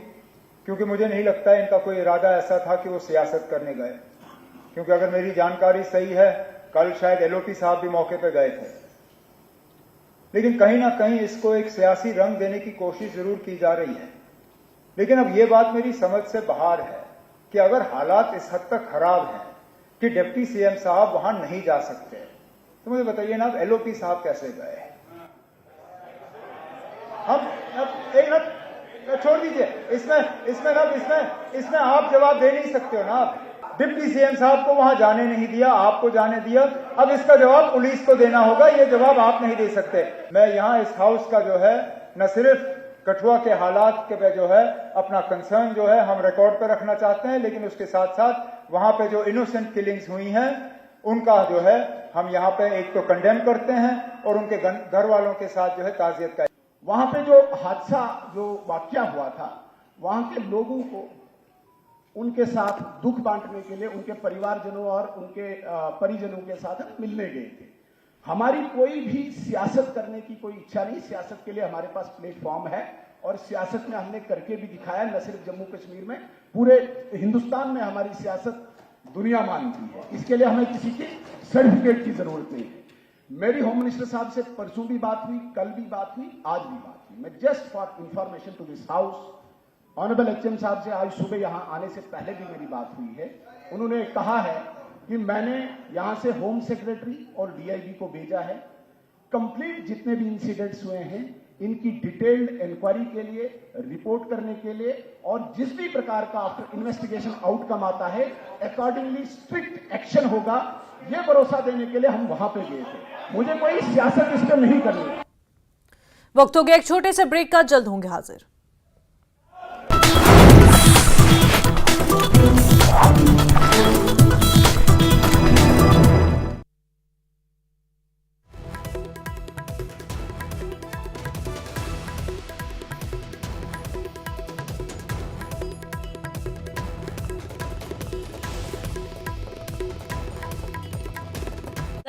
क्योंकि मुझे नहीं लगता है इनका कोई इरादा ऐसा था कि वो सियासत करने गए। क्योंकि अगर मेरी जानकारी सही है, कल शायद एलओपी साहब भी मौके पर गए थे, लेकिन कहीं ना कहीं इसको एक सियासी रंग देने की कोशिश जरूर की जा रही है। लेकिन अब ये बात मेरी समझ से बाहर है कि अगर हालात इस हद तक खराब हैं कि डिप्टी सीएम साहब वहां नहीं जा सकते, तो मुझे बताइए ना, अब एलओपी साहब कैसे गए? हम एक मिनट छोड़ दीजिए, इसमें आप जवाब दे नहीं सकते हो ना। आप डिप्टी सीएम साहब को वहां जाने नहीं दिया, आपको जाने दिया, अब इसका जवाब पुलिस को देना होगा, ये जवाब आप नहीं दे सकते। मैं यहां इस हाउस का जो है न सिर्फ कठुआ के हालात के पे जो है अपना कंसर्न जो है हम रिकॉर्ड पर रखना चाहते हैं, लेकिन उसके साथ साथ वहां पे जो इनोसेंट किलिंग्स हुई हैं उनका जो है हम यहाँ पे एक तो कंडेम करते हैं और उनके घर वालों के साथ जो है ताज़ियत का। वहां पे जो हादसा, जो वाकया हुआ था, वहां के लोगों को उनके साथ दुख बांटने के लिए उनके परिवारजनों और उनके परिजनों के साथ हम मिलने गए थे। हमारी कोई भी सियासत करने की कोई इच्छा नहीं, सियासत के लिए हमारे पास प्लेटफॉर्म है और सियासत में हमने करके भी दिखाया। न सिर्फ जम्मू कश्मीर में, पूरे हिंदुस्तान में हमारी सियासत दुनिया मानती है। इसके लिए हमें किसी के सर्टिफिकेट की जरूरत नहीं है। मेरी होम मिनिस्टर साहब से परसों भी बात हुई, कल भी बात हुई, आज भी बात हुई। मैं just for information to this house, honourable HM साहब से आज सुबह यहां आने से पहले भी मेरी बात हुई है। उन्होंने कहा है कि मैंने यहां से होम सेक्रेटरी और डीआईजी को भेजा है, कंप्लीट जितने भी इंसिडेंट्स हुए हैं इनकी डिटेल्ड इंक्वायरी के लिए, रिपोर्ट करने के लिए, और जिस भी प्रकार का आफ्टर इन्वेस्टिगेशन आउटकम आता है अकॉर्डिंगली स्ट्रिक्ट एक्शन होगा, ये भरोसा देने के लिए हम वहां पे गए थे। मुझे कोई सियासत इस पर नहीं करनी। वक्त हो गया एक छोटे से ब्रेक का, जल्द होंगे हाजिर।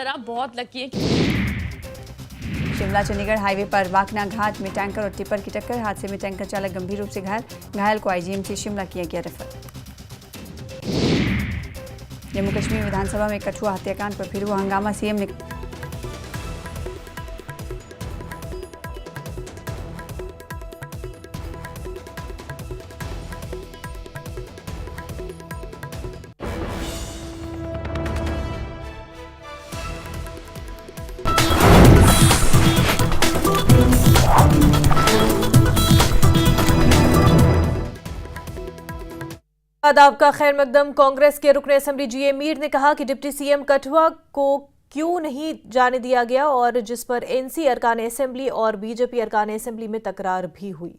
आप बहुत लकी है। शिमला चंडीगढ़ हाईवे पर वाकना घाट में टैंकर और टिपर की टक्कर, हादसे में टैंकर चालक गंभीर रूप से घायल को आईजीएमसी शिमला किया गया रेफर। जम्मू कश्मीर विधानसभा में कठुआ हत्याकांड पर फिर हुआ हंगामा, सीएम ने आदाब का खैर मकदम। कांग्रेस के रुकन असेंबली जीए मीर ने कहा कि डिप्टी सीएम कठुआ को क्यों नहीं जाने दिया गया, और जिस पर एनसी अरकान असेंबली और बीजेपी अरकान असेंबली में तकरार भी हुई।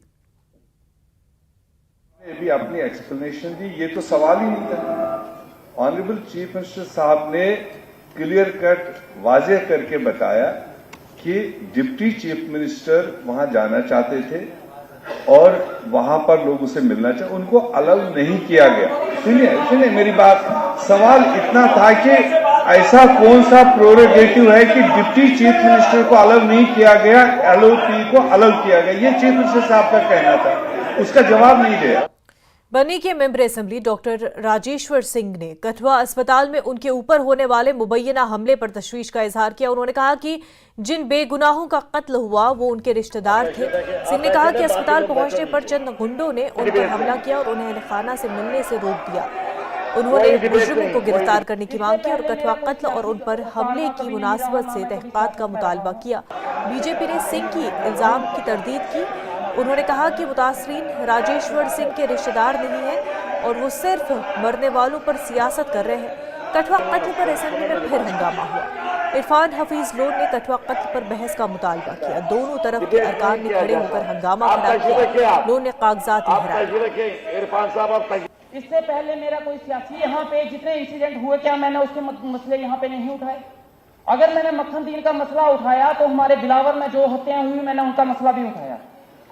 भी अपनी एक्सप्लेनेशन दी, ये तो सवाल ही नहीं था। ऑनरेबल चीफ मिनिस्टर साहब ने क्लियर कट वाजे करके बताया कि डिप्टी चीफ मिनिस्टर वहां जाना चाहते थे और वहां पर लोग उसे मिलना चाहे, उनको अलाउ नहीं किया गया। सुनिए मेरी बात, सवाल इतना था कि ऐसा कौन सा प्रोरोगेटिव है कि डिप्टी चीफ मिनिस्टर को अलाउ नहीं किया गया, एलओपी को अलाउ किया गया, ये चीफ मिनिस्टर साहब का कहना था, उसका जवाब नहीं दिया। बनी के member assembly doctor Rajeshwar Singh ने कठुआ अस्पताल में उनके ऊपर होने वाले मुबैना हमले पर तशवीश का इजहार किया। उन्होंने कहा कि जिन बेगुनाहों का कत्ल हुआ वो उनके रिश्तेदार थे। सिंह ने कहा कि अस्पताल पहुंचने पर चंद गुंडों ने उन पर हमला किया और उन्हें अहल खाना से मिलने से रोक दिया। उन्होंने मुजरिमों को गिरफ्तार करने की मांग की और कठुआ कत्ल और उन पर हमले की मुनासिबत से तहकीकात का मुतालबा किया। बीजेपी ने सिंह की इल्जाम की तरदीद की। उन्होंने कहा कि मुतासरीन राजेश्वर सिंह के रिश्तेदार नहीं हैं और वो सिर्फ मरने वालों पर सियासत कर रहे हैं। कठुआ कत्ल पर असेंबली में फिर हंगामा हुआ। इरफान हफीज लोन ने कठुआ कत्ल पर बहस का मुतालबा किया। दोनों तरफ के अरकान ने खड़े होकर हंगामा खड़ा किया। लोन ने कागजात लहराए। इससे पहले मेरा कोई सियासी यहाँ पे जितने इंसिडेंट हुए, क्या मैंने उसके मसले यहाँ पे नहीं उठाए? अगर मैंने मक्खन दीन का मसला उठाया तो हमारे बिलावर में जो हत्याएं हुई मैंने उनका मसला भी उठाया।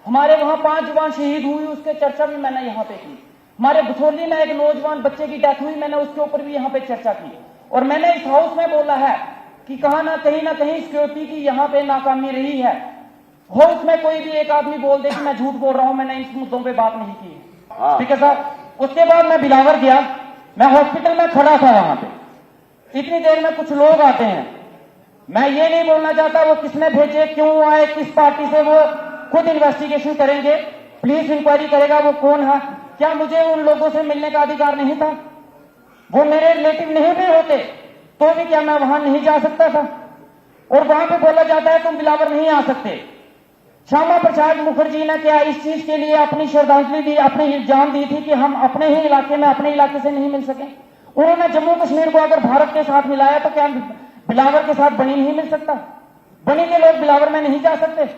हमारे वहां 5 जवान शहीद हुई, उसके चर्चा भी मैंने यहाँ पे की। हमारे बसोली में एक नौजवान बच्चे की डेथ हुई, मैंने उसके ऊपर भी यहाँ पे चर्चा की। और मैंने इस हाउस में बोला है कि कहा ना कहीं सिक्योरिटी की यहाँ पे नाकामी रही है। हाउस में कोई भी एक आदमी बोल दे कि मैं झूठ बोल रहा हूं, मैंने इस मुद्दों पे बात नहीं की। ठीक है साहब। उसके बाद मैं बिलावर गया, मैं हॉस्पिटल में खड़ा था। वहां पे इतनी देर में कुछ लोग आते हैं। मैं ये नहीं बोलना चाहता वो किसने भेजे, क्यों आए, किस पार्टी से, वो खुद इन्वेस्टिगेशन करेंगे, पुलिस इंक्वायरी करेगा वो कौन है। क्या मुझे उन लोगों से मिलने का अधिकार नहीं था? वो मेरे रिलेटिव नहीं भी होते तो भी क्या मैं वहां नहीं जा सकता था? और वहां पे बोला जाता है तुम बिलावर नहीं आ सकते। श्यामा प्रसाद मुखर्जी ने क्या इस चीज के लिए अपनी श्रद्धांजलि दी, अपनी जान दी थी कि हम अपने ही इलाके में अपने इलाके से नहीं मिल सके? उन्होंने जम्मू कश्मीर को अगर भारत के साथ मिलाया तो क्या बिलावर के साथ बनी नहीं मिल सकता? बनी के लोग बिलावर में नहीं जा सकते?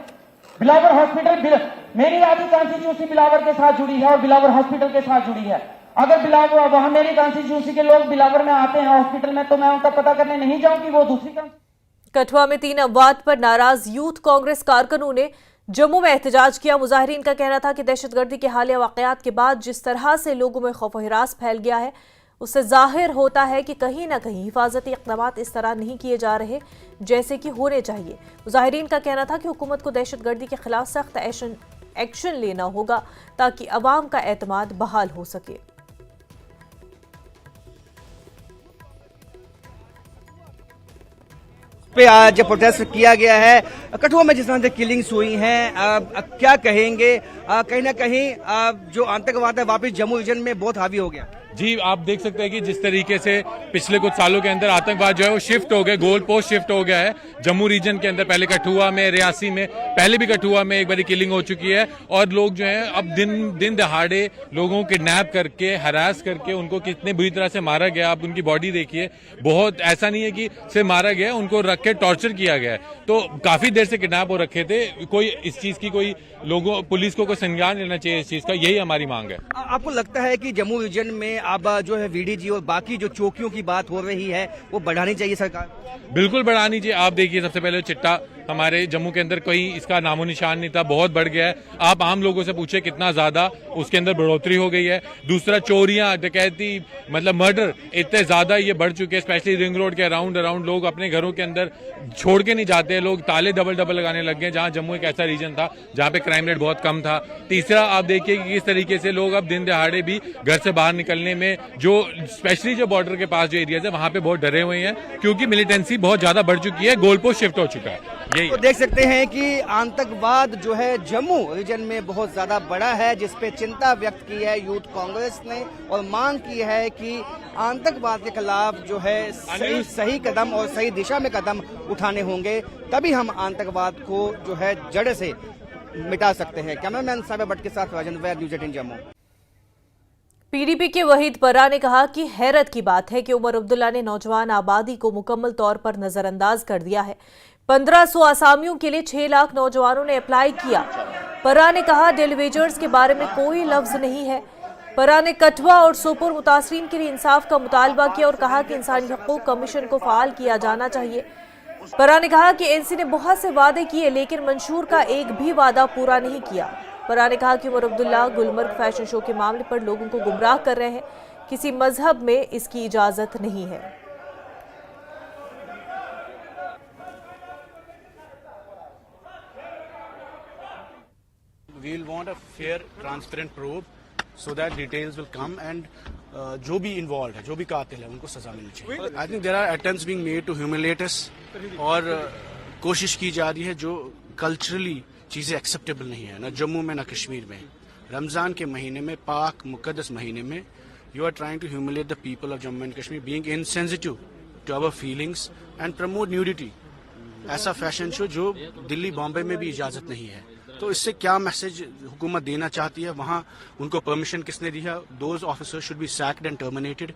बिलावर हॉस्पिटल, मेरी आधी कॉन्स्टिट्यूंसी बिलावर के साथ जुड़ी है और बिलावर हॉस्पिटल के साथ जुड़ी है। अगर बिलावर वहां मेरी कॉन्स्टिट्यूंसी के लोग बिलावर में आते हैं हॉस्पिटल में तो मैं उनका पता करने नहीं जाऊंगी, वो दूसरी। कठुआ में 3 अमवात पर नाराज यूथ कांग्रेस कारकुनों ने जम्मू में एहतजाज किया। मुजाहिरीन का कहना था कि दहशतगर्दी के हालिया वाकयात के बाद जिस तरह से लोगों में खौफ व हिरास फैल गया है उससे जाहिर होता है कि कहीं ना कहीं हिफाजती इक़दामात इस तरह नहीं किए जा रहे जैसे कि होने चाहिए। मुजाहिरीन का कहना था कि हुकूमत को दहशतगर्दी के खिलाफ सख्त एक्शन लेना होगा ताकि अवाम का एतमाद बहाल हो सके। पे आज प्रोटेस्ट किया गया है। कठुआ में जिस तरह से किलिंग्स हुई हैं, क्या कहेंगे? कहीं ना कहीं जो आतंकवाद है वापस जम्मू रीजन में बहुत हावी हो गया। जी, आप देख सकते हैं कि जिस तरीके से पिछले कुछ सालों के अंदर आतंकवाद जो है वो शिफ्ट हो गए, गोल पोस्ट शिफ्ट हो गया है जम्मू रीजन के अंदर। पहले कठुआ में, रियासी में, पहले भी कठुआ में एक बारी किलिंग हो चुकी है और लोग जो है अब दिन दहाड़े लोगों को किडनैप करके, हरास करके उनको कितने बुरी तरह से मारा गया। आप उनकी बॉडी देखिए, बहुत ऐसा नहीं है कि सिर्फ मारा गया, उनको रख के टॉर्चर किया गया है। तो काफी देर से किडनैप हो रखे थे। कोई इस चीज की कोई लोगों, पुलिस को कोई संज्ञान लेना चाहिए इस चीज का, यही हमारी मांग है। आपको लगता है कि जम्मू रीजन में अब जो है वीडीजी और बाकी जो चौकियों की बात हो रही है वो बढ़ानी चाहिए सरकार? बिल्कुल बढ़ानी चाहिए। आप देखिए, सबसे पहले चिट्टा हमारे जम्मू के अंदर कहीं इसका नामो निशान नहीं था, बहुत बढ़ गया है। आप आम लोगों से पूछे कितना ज्यादा उसके अंदर बढ़ोतरी हो गई है। दूसरा, चोरियां, डकैती, मतलब मर्डर इतने ज्यादा ये बढ़ चुके हैं। स्पेशली रिंग रोड के अराउंड लोग अपने घरों के अंदर छोड़ के नहीं जाते, लोग ताले डबल लगाने लग गए, जहां जम्मू एक ऐसा रीजन था जहां पे क्राइम रेट बहुत कम था। तीसरा, आप देखिए कि किस तरीके से लोग अब दिन दहाड़े भी घर से बाहर निकलने में, जो स्पेशली जो बॉर्डर के पास जो एरियाज है वहां पे बहुत डरे हुए हैं क्योंकि मिलिटेंसी बहुत ज्यादा बढ़ चुकी है, गोल पोस्ट शिफ्ट हो चुका है। तो देख सकते हैं कि आतंकवाद जो है जम्मू रीजन में बहुत ज्यादा बड़ा है, जिसपे चिंता व्यक्त की है यूथ कांग्रेस ने और मांग की है कि आतंकवाद के खिलाफ जो है सही कदम और सही दिशा में कदम उठाने होंगे, तभी हम आतंकवाद को जो है जड़ से मिटा सकते हैं। कैमरामैन साबिर भट्ट के साथ राजेंद्र वैद, न्यूज़ 18 जम्मू। पीडीपी के वहीद परा ने कहा कि हैरत की बात है कि उमर अब्दुल्ला ने नौजवान आबादी को मुकम्मल तौर पर नजरअंदाज कर दिया है। 1500 आसामियों के लिए 6 लाख नौजवानों ने अप्लाई किया। परा ने कहा डेलीवेजर्स के बारे में कोई लफ्ज नहीं है। परा ने कठुआ और सोपुर मुतासरीन के लिए इंसाफ का मुतालबा किया और कहा कि इंसानी हकूक कमीशन को फाल किया जाना चाहिए। परा ने कहा कि एनसी ने बहुत से वादे किए लेकिन मंशूर का एक भी वादा पूरा नहीं किया। परा ने कहा कि उमर अब्दुल्ला गुलमर्ग फैशन शो के मामले पर लोगों को गुमराह कर रहे हैं, किसी मजहब में इसकी इजाजत नहीं है। We'll want a fair, transparent probe so that details will come and जो भी इन्वॉल्व है, जो भी कातिल है, उनको सजा मिलनी चाहिए। I think there are attempts being made to humiliate us, और कोशिश की जा रही है जो कल्चरली चीजें एक्सेप्टेबल नहीं है, ना जम्मू में ना कश्मीर में। रमजान के महीने में, पाक मुकद्दस महीने में, you are trying to humiliate the people of Jammu and Kashmir, being insensitive to our feelings and promote nudity. ऐसा फैशन शो जो दिल्ली बॉम्बे में भी इजाजत नहीं है। तो इससे क्या मैसेज हुकूमत देना चाहती है, वहां उनको परमिशन किसने दी है? Those officers should be sacked and terminated.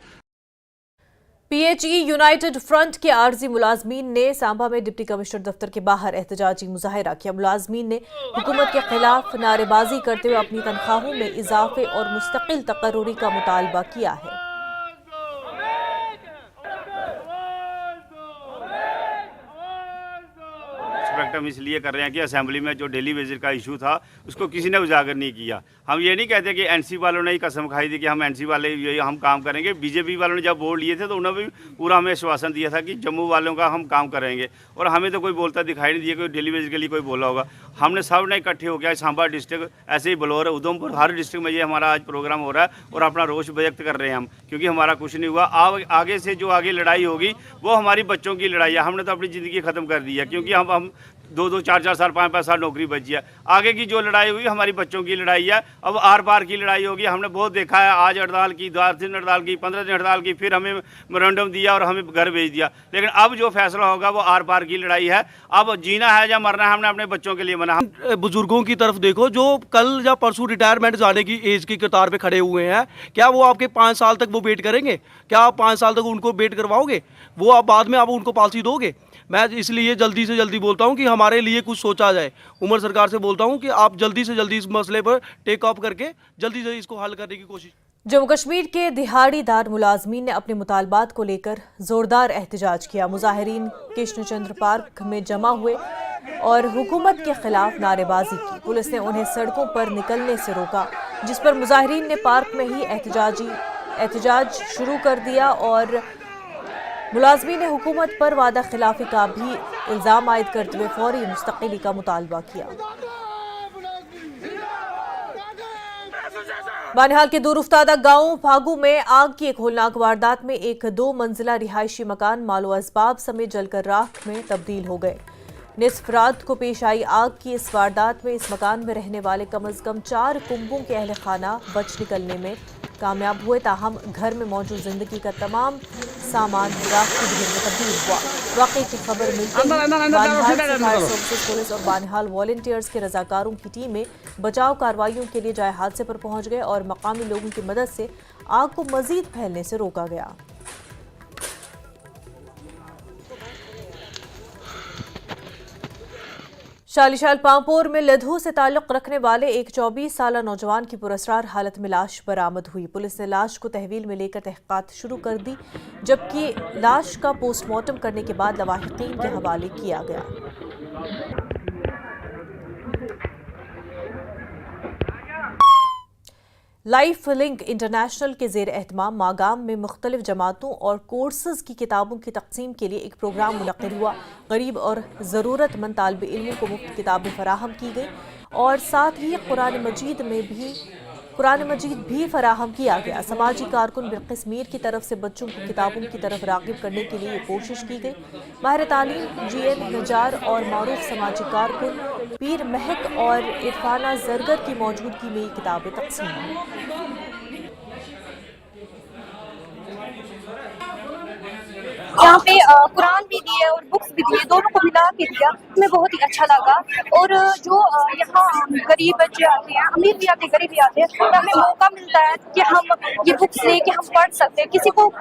PHE United front के आर्जी मुलाजमीन ने सांबा में डिप्टी कमिश्नर दफ्तर के बाहर एहतजाजी मुजाहिरा किया। मुलाजमीन ने हुकूमत के खिलाफ नारेबाजी करते हुए अपनी तनख्वाहों में इजाफे और मुस्तकिल तकर्रुरी का मुतालबा किया है। हम इसलिए कर रहे हैं कि असेंबली में जो डेली वेजेस का इशू था उसको किसी ने उजागर नहीं किया। हम ये नहीं कहते कि एनसी वालों ने ही कसम खाई थी कि हम एनसी वाले ये हम काम करेंगे। बीजेपी वालों ने जब वोट लिए थे तो उन्होंने भी पूरा हमें आश्वासन दिया था कि जम्मू वालों का हम काम करेंगे, और हमें तो कोई बोलता दिखाई नहीं दिया कि डेली वेज के लिए कोई बोला होगा। हमने सब ने इकट्ठे हो गया, सांबा डिस्ट्रिक्ट, ऐसे ही बलौर, उधमपुर, हर डिस्ट्रिक्ट में ये हमारा आज प्रोग्राम हो रहा है और अपना रोष व्यक्त कर रहे हैं हम, क्योंकि हमारा कुछ नहीं हुआ। आगे से जो आगे लड़ाई होगी वो हमारी बच्चों की लड़ाई है। हमने तो अपनी ज़िंदगी ख़त्म कर दी है, क्योंकि हम 2-2, 4-4 साल, 5-5 साल नौकरी बची है। आगे की जो लड़ाई हुई हमारी बच्चों की लड़ाई है। अब आर पार की लड़ाई होगी। हमने बहुत देखा है, आज हड़ताल की, 10 दिन हड़ताल की, 15 दिन हड़ताल की, फिर हमें मेमोरेंडम दिया और हमें घर भेज दिया। लेकिन अब जो फैसला होगा वो आर पार की लड़ाई है। अब जीना है या मरना है, हमने अपने बच्चों के लिए मना। बुजुर्गों की तरफ देखो जो कल या परसों रिटायरमेंट जाने की एज की कतार पे खड़े हुए हैं, क्या वो आपके 5 साल तक वो वेट करेंगे? क्या आप 5 साल तक उनको वेट करवाओगे? वो आप बाद में आप उनको पॉलिसी दोगे? मैं इसलिए जल्दी से जल्दी बोलता हूं कि हमारे लिए कुछ सोचा जाए। उमर सरकार से बोलता हूं कि आप जल्दी से जल्दी इस मसले पर टेक ऑफ करके जल्दी से इसको हल करने की कोशिश। जम्मू कश्मीर के दिहाड़ीदार मुलाजमीन ने अपने मुतालबात को लेकर जोरदार एहतजाज किया। मुजाहिरीन कृष्ण चंद्र पार्क में जमा हुए और हुकूमत के खिलाफ नारेबाजी की। पुलिस ने उन्हें सड़कों पर निकलने से रोका, जिस पर मुजाहिरीन ने पार्क में ही एहतजाज शुरू कर दिया और मुलाजमीन ने हुकूमत पर वादा खिलाफी का भी इल्ज़ाम आयद करते हुए फौरी मुस्तकिली का मुतालबा किया। बानिहाल के दूरउफ्तादा गांव फागू में आग की एक होलनाक वारदात में एक 2 मंजिला रिहायशी मकान मालो असबाब समेत जलकर राख में तब्दील हो गए। निस्फ रात को पेश आई आग की इस वारदात में इस मकान में रहने वाले कम अज कम 4 कुंबों के अहल खाना बच निकलने में कामयाब हुए, ताहम घर में मौजूद जिंदगी का तमाम सामान राख की ढेर में तब्दील हुआ। वाकई की खबर मिलते ही बानिहाल से फायर सर्विसेज, पुलिस और बानिहाल वॉलंटियर्स के रजाकारों की टीमें बचाव कार्रवाइयों के लिए जाए हादसे पर पहुंच गए और मकामी लोगों की मदद से आग को मजीद फैलने से रोका गया। शालीशाल पामपोर में लधू से ताल्लुक रखने वाले एक 24 साला नौजवान की पुरअसरार हालत में लाश बरामद हुई। पुलिस ने लाश को तहवील में लेकर तहकीकात शुरू कर दी, जबकि लाश का पोस्टमार्टम करने के बाद लवाहिकीन के हवाले किया गया। लाइफ लिंक इंटरनेशनल के जेर एहतमाम मागाम में मुख्तलिफ जमातों और कोर्सेज की किताबों की तकसीम के लिए एक प्रोग्राम मुनक्किद हुआ। गरीब और ज़रूरतमंद तालिब इल्मों को मुफ्त किताबें फराहम की गई और साथ ही कुरान मजीद भी फराहम किया गया। समाजी कारकुन बिल्किस मीर की तरफ से बच्चों को किताबों की तरफ राग़िब करने के लिए कोशिश की गई। माहिर तालीम GN नजार और मारूफ समाजी कारकुन पीर महक और इरफाना जरगर की मौजूदगी में किताबें तकसीम हुई। यहाँ पे कुरान भी दिए और बुक्स भी दिए, दोनों को मिला के दिया। हमें बहुत ही अच्छा लगा। और जो यहाँ गरीब बच्चे आते हैं, अमीर भी आते हैं, गरीब भी आते हैं, तो हमें मौका मिलता है कि हम ये बुक्स लेके हम पढ़ सकते हैं। किसी को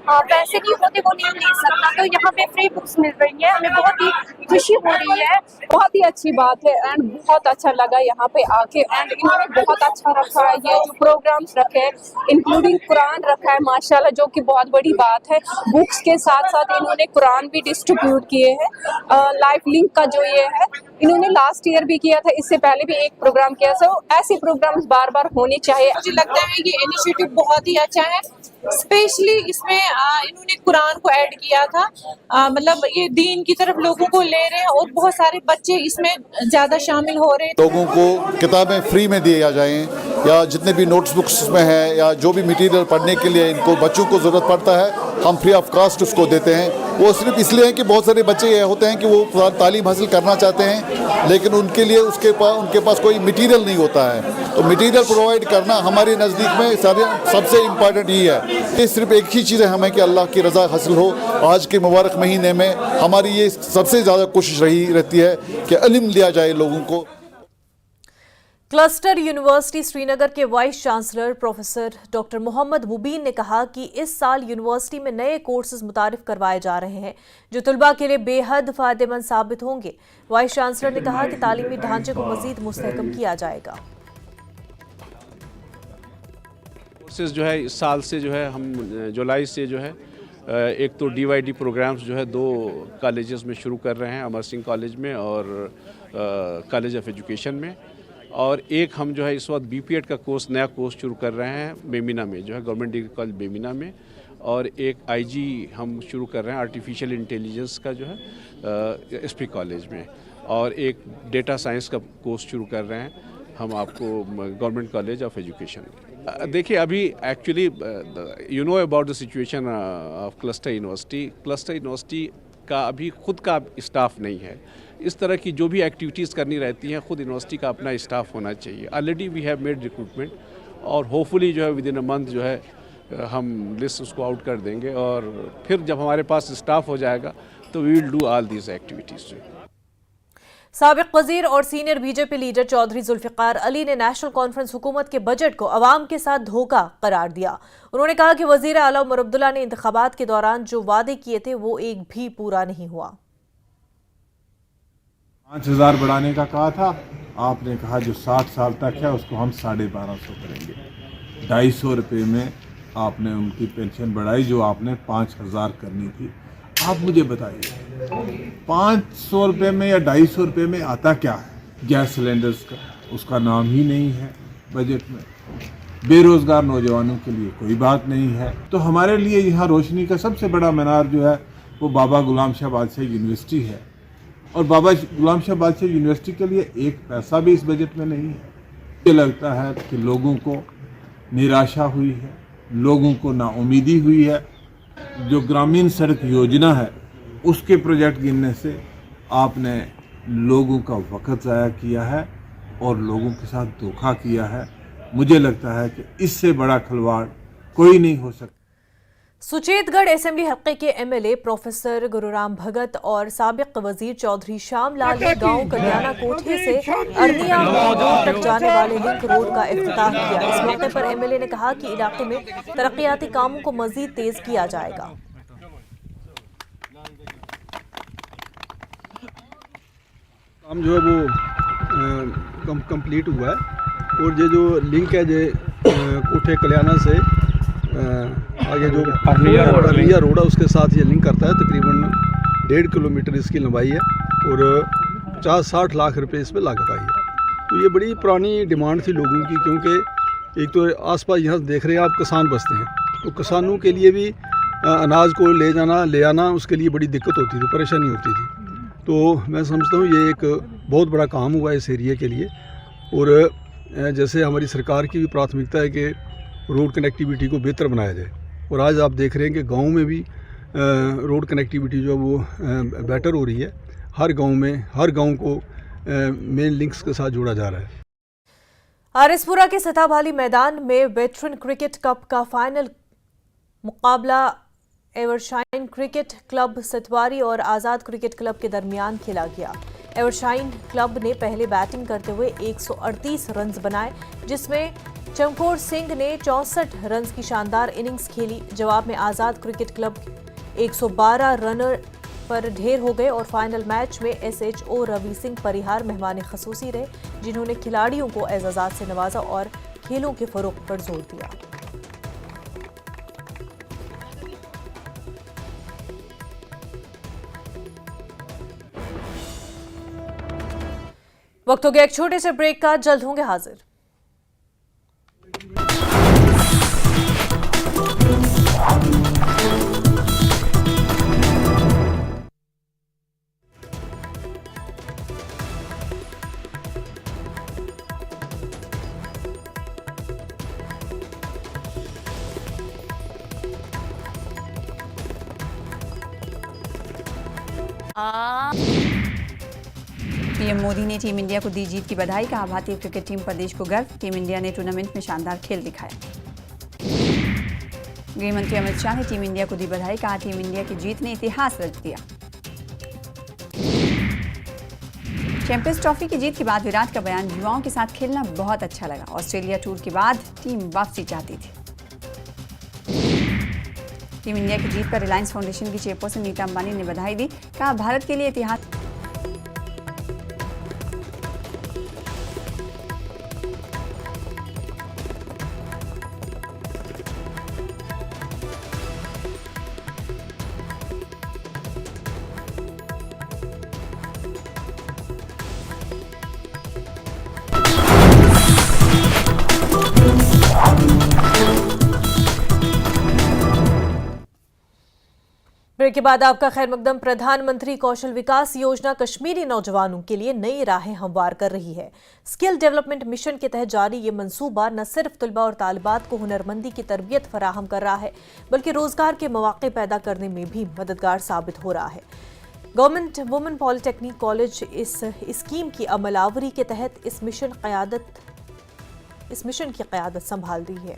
पैसे नहीं होते वो नहीं ले सकता, तो यहाँ पे फ्री बुक्स मिल रही है। हमें बहुत ही खुशी हो रही है। बहुत ही अच्छी बात है एंड बहुत अच्छा लगा यहाँ पे आके। एंड इन्होंने बहुत अच्छा रखा है, ये जो प्रोग्राम्स रखे हैं इंक्लूडिंग कुरान रखा है माशाल्लाह, जो कि बहुत बड़ी बात है। बुक्स के साथ साथ इन्होंने कुरान भी डिस्ट्रीब्यूट किए हैं। लाइफ लिंक का जो ये है इन्होंने लास्ट ईयर भी किया था, इससे पहले भी एक प्रोग्राम किया था। ऐसे प्रोग्राम्स बार बार होने चाहिए। मुझे लगता है ये इनिशिएटिव बहुत ही अच्छा है। स्पेशली इसमें इन्होंने कुरान को ऐड किया था, मतलब ये दीन की तरफ लोगों को ले रहे हैं और बहुत सारे बच्चे इसमें ज्यादा शामिल हो रहे हैं। लोगों को किताबें फ्री में दिया जाएं या जितने भी नोट्स बुक्स में है या जो भी मटेरियल पढ़ने के लिए इनको बच्चों को ज़रूरत पड़ता है, हम फ्री ऑफ कास्ट उसको देते हैं। वो सिर्फ इसलिए है कि बहुत सारे बच्चे ये होते हैं कि वो तालीम हासिल करना चाहते हैं लेकिन उनके लिए उनके पास कोई मटेरियल नहीं होता है। तो मटेरियल प्रोवाइड करना हमारे नज़दीक में सबसे इम्पॉर्टेंट ही है। ये सिर्फ एक ही चीज़ है हमें कि अल्लाह की रज़ा हासिल हो। आज के मुबारक महीने में हमारी ये सबसे ज़्यादा कोशिश रहती है कि इल्म दिया जाए लोगों को। क्लस्टर यूनिवर्सिटी श्रीनगर के vice chancellor professor doctor Mohammad Mubeen ने कहा कि इस साल यूनिवर्सिटी में नए कोर्सेज मुतारिफ करवाए जा रहे हैं जो तुलबा के लिए बेहद फायदेमंद साबित होंगे। वाइस चांसलर ने कहा कि तालीमी ढांचे को मजीद मुस्तहकम किया जाएगा। कोर्सेज जो है इस साल से जो है हम जुलाई से जो है एक तो DYD प्रोग्राम्स जो है 2 कॉलेजेस में शुरू कर रहे हैं, अमर सिंह कॉलेज में और कॉलेज ऑफ एजुकेशन में, और एक हम जो है इस वक्त BPED का नया कोर्स शुरू कर रहे हैं बेमिना में, जो है गवर्नमेंट डिग्री कॉलेज बेमिना में, और एक IG हम शुरू कर रहे हैं आर्टिफिशियल इंटेलिजेंस का जो है SP कॉलेज में, और एक डेटा साइंस का कोर्स शुरू कर रहे हैं हम आपको गवर्नमेंट कॉलेज ऑफ एजुकेशन। देखिए अभी actually you know about the situation of cluster university का अभी खुद का स्टाफ नहीं है। इस तरह की जो भी एक्टिविटीज़ करनी रहती हैं खुद यूनिवर्सिटी का अपना स्टाफ होना चाहिए। Already we have made recruitment और होपफुली जो है विद इन अ मंथ जो है हम लिस्ट उसको आउट कर देंगे, और फिर जब हमारे पास स्टाफ हो जाएगा तो we will do all these activities. साबिक वजीर और senior BJP leader Chaudhary Zulfikar Ali ने नेशनल कॉन्फ्रेंस हुकूमत के बजट को अवाम के साथ धोखा करार दिया। उन्होंने कहा कि वजीर आला उमर अब्दुल्ला ने इंतखाबात के दौरान जो वादे किए थे वो एक भी पूरा नहीं हुआ। 5000 बढ़ाने का कहा था, आपने कहा जो 60 साल तक है उसको हम 1250 करेंगे। 250 रुपये में आपने उनकी पेंशन बढ़ाई जो आपने 5000 करनी थी। आप मुझे बताइए 500 रुपये में या 250 रुपये में आता क्या है? गैस सिलेंडर्स का उसका नाम ही नहीं है बजट में। बेरोजगार नौजवानों के लिए कोई बात नहीं है। तो हमारे लिए यहाँ रोशनी का सबसे बड़ा मीनार जो है वो बाबा गुलाम शाह बादशाह यूनिवर्सिटी है, और बाबा गुलाम शाह बादशाह यूनिवर्सिटी के लिए एक पैसा भी इस बजट में नहीं है। मुझे लगता है कि लोगों को निराशा हुई है, लोगों को नाउमीदी हुई है। जो ग्रामीण सड़क योजना है उसके प्रोजेक्ट गिनने से आपने लोगों का वक्त ज़ाया किया है और लोगों के साथ धोखा किया है। मुझे लगता है कि इससे बड़ा खिलवाड़ कोई नहीं हो सकता। सुचेतगढ़ असेंबली हल्के के MLA प्रोफेसर गुरुराम भगत और साबिक वजीर चौधरी श्यामलाल ने गांव कल्याणा कोठे से अरनिया रोड तक जाने वाले लिंक रोड का इफ्तिताह किया। इस मौके पर MLA ने कहा कि इलाके में तरक्याती कामों को मजीद तेज किया जाएगा। काम जो है वो कंप्लीट हुआ है, और ये जो लिंक है ये कोठे कल्याणा से आगे जो अरनिया रोड है उसके साथ ये लिंक करता है। तकरीबन 1.5 किलोमीटर इसकी लंबाई है और 50-60 लाख रुपए इस पर लागत आई है। तो ये बड़ी पुरानी डिमांड थी लोगों की, क्योंकि एक तो आसपास यहाँ देख रहे हैं आप किसान बसते हैं, तो किसानों के लिए भी अनाज को ले आना उसके लिए बड़ी दिक्कत होती थी, परेशानी होती थी। तो मैं समझता हूँ ये एक बहुत बड़ा काम हुआ है इस एरिया के लिए। और जैसे हमारी सरकार की भी प्राथमिकता है कि रोड कनेक्टिविटी को बेहतर बनाया जाए, और आज आप देख रहे हैं कि गांव में भी रोड कनेक्टिविटी जो वो बेटर हो रही है। हर गांव को मेन लिंक्स के साथ जोड़ा जा रहा है। आरएसपुरा के सताभाली मैदान में वेटरन क्रिकेट कप का फाइनल मुकाबला एवरशाइन क्रिकेट क्लब सतवारी और आज़ाद क्रिकेट क्लब के दरमियान खेला गया। एवरशाइन क्लब ने पहले बैटिंग करते हुए 138 रन बनाए, जिसमें चमकौर सिंह ने 64 रन की शानदार इनिंग्स खेली। जवाब में आज़ाद क्रिकेट क्लब 112 रनर पर ढेर हो गए और फाइनल मैच में SHO रवि सिंह परिहार मेहमान खसूसी रहे, जिन्होंने खिलाड़ियों को एजाज़ात से नवाजा और खेलों के फरोग पर जोर दिया। वक्त हो गया एक छोटे से ब्रेक का, जल्द होंगे हाजिर। पीएम मोदी ने टीम इंडिया को दी जीत की बधाई, कहा भारतीय क्रिकेट टीम पर देश को गर्व, टीम इंडिया ने टूर्नामेंट में शानदार खेल दिखाया। गृह मंत्री अमित शाह ने टीम इंडिया को दी बधाई, कहा टीम इंडिया की जीत ने इतिहास रच दिया। चैंपियंस ट्रॉफी की जीत के बाद विराट का बयान, युवाओं के साथ खेलना बहुत अच्छा लगा, ऑस्ट्रेलिया टूर के बाद टीम वापसी चाहती थी। टीम इंडिया की जीत पर रिलायंस फाउंडेशन की चेयरपर्सन नीता अंबानी ने बधाई दी, कहा भारत के लिए इतिहास। ब्रेक के बाद आपका खैर मकदम। प्रधानमंत्री कौशल विकास योजना कश्मीरी नौजवानों के लिए नई राहें हमवार कर रही है। स्किल डेवलपमेंट मिशन के तहत जारी ये मंसूबा न सिर्फ तलबा और तालिबात को हुनरमंदी की तरबियत फराहम कर रहा है, बल्कि रोजगार के मौके पैदा करने में भी मददगार साबित हो रहा है। गवर्नमेंट वुमेन पॉलिटेक्निक कॉलेज इस स्कीम की अमलावरी के तहत इस मिशन की क़यादत संभाल रही है।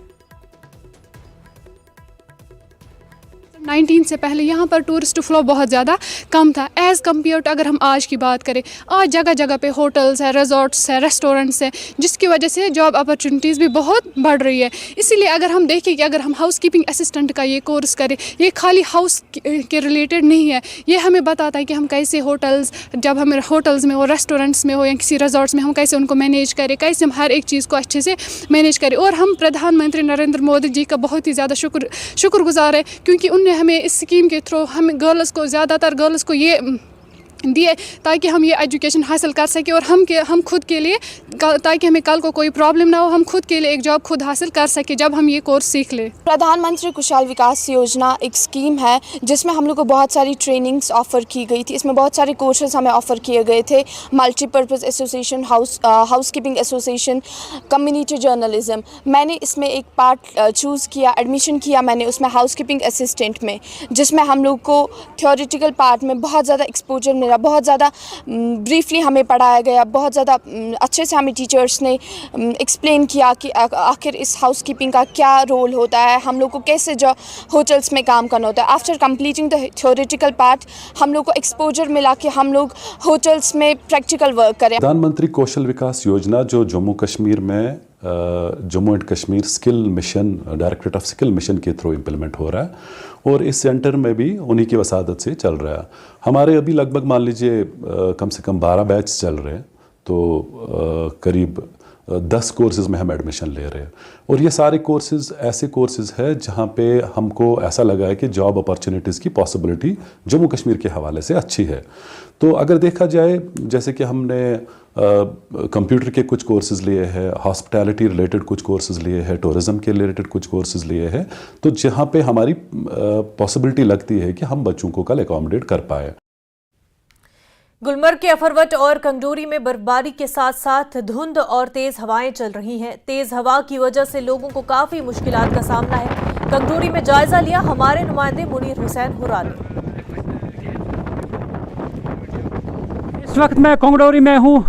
19 से पहले यहाँ पर टूरिस्ट फ्लो बहुत ज़्यादा कम था एज़ कम्पेयर टू अगर हम आज की बात करें। आज जगह जगह पे होटल्स है, रिजॉर्ट्स है, रेस्टोरेंट्स हैं, जिसकी वजह से जॉब अपॉर्चुनिटीज़ भी बहुत बढ़ रही है। इसीलिए अगर हम देखें कि अगर हम हाउस कीपिंग असिस्टेंट का ये कोर्स करें, ये खाली हाउस के रिलेटेड नहीं है, ये हमें बताता है कि हम कैसे होटल्स, जब हम होटल्स में हो, रेस्टोरेंट्स में हो या किसी रिजॉर्ट्स में, हम कैसे उनको मैनेज करें, कैसे हम हर एक चीज़ को अच्छे से मैनेज करें। और हम प्रधानमंत्री नरेंद्र मोदी जी का बहुत ही ज़्यादा शुक्रगुजार है, क्योंकि उनने हमें इस स्कीम के थ्रू हम गर्ल्स को, ज़्यादातर गर्ल्स को ये दिए ताकि हम ये एजुकेशन हासिल कर सकें और हम खुद के लिए, ताकि हमें कल को कोई प्रॉब्लम ना हो, हम खुद के लिए एक जॉब खुद हासिल कर सकें जब हम ये कोर्स सीख लें। प्रधानमंत्री कौशल विकास योजना एक स्कीम है जिसमें हम लोग को बहुत सारी ट्रेनिंग्स ऑफ़र की गई थी। इसमें बहुत सारे कोर्सेज हमें ऑफ़र किए गए थे, multipurpose association, house keeping association, community journalism. मैंने इसमें एक पार्ट चूज़ किया, एडमिशन किया मैंने उसमें हाउस कीपिंग असिस्टेंट में, जिसमें हम लोग को थियोरेटिकल पार्ट में बहुत ज़्यादा एक्सपोजर मिला, बहुत ज़्यादा ब्रीफली हमें पढ़ाया गया, बहुत ज़्यादा अच्छे से हमें टीचर्स ने एक्सप्लेन किया कि आखिर इस हाउस कीपिंग का क्या रोल होता है, हम लोग को कैसे जो होटल्स में काम करना होता है। After completing the theoretical part हम लोग को एक्सपोजर मिला कि हम लोग होटल्स में प्रैक्टिकल वर्क करें। प्रधानमंत्री कौशल विकास योजना जो जम्मू कश्मीर में Jammu and Kashmir skill mission, directorate of skill mission के थ्रू इम्प्लीमेंट हो रहा है और इस सेंटर में भी उन्हीं की वसादत से चल रहा है। हमारे अभी लगभग मान लीजिए कम से कम 12 बैच चल रहे हैं, तो करीब 10 कोर्सेज़ में हम एडमिशन ले रहे हैं और ये सारे कोर्सेज़ ऐसे कोर्सेज़ हैं जहाँ पे हमको ऐसा लगा है कि जॉब अपॉर्चुनिटीज़ की पॉसिबिलिटी जम्मू कश्मीर के हवाले से अच्छी है। तो अगर देखा जाए, जैसे कि हमने कंप्यूटर के कुछ कोर्सेज़ लिए हैं, हॉस्पिटैलिटी रिलेटेड कुछ कोर्सेज़ लिए हैं, टूरिज़म के रिलेटेड कुछ कोर्सेज़ लिए हैं, तो जहाँ पे हमारी पॉसिबिलिटी लगती है कि हम बच्चों को कल एकोमोडेट कर पाए। गुलमर्ग के अफरवट और कंगडोरी में बर्फबारी के साथ साथ धुंध और तेज हवाएं चल रही हैं। तेज हवा की वजह से लोगों को काफी मुश्किलात का सामना है। कंगडोरी में जायजा लिया हमारे नुमाइंदे मुनीर हुसैन हुर्रा ने। इस वक्त मैं कंगडोरी में हूं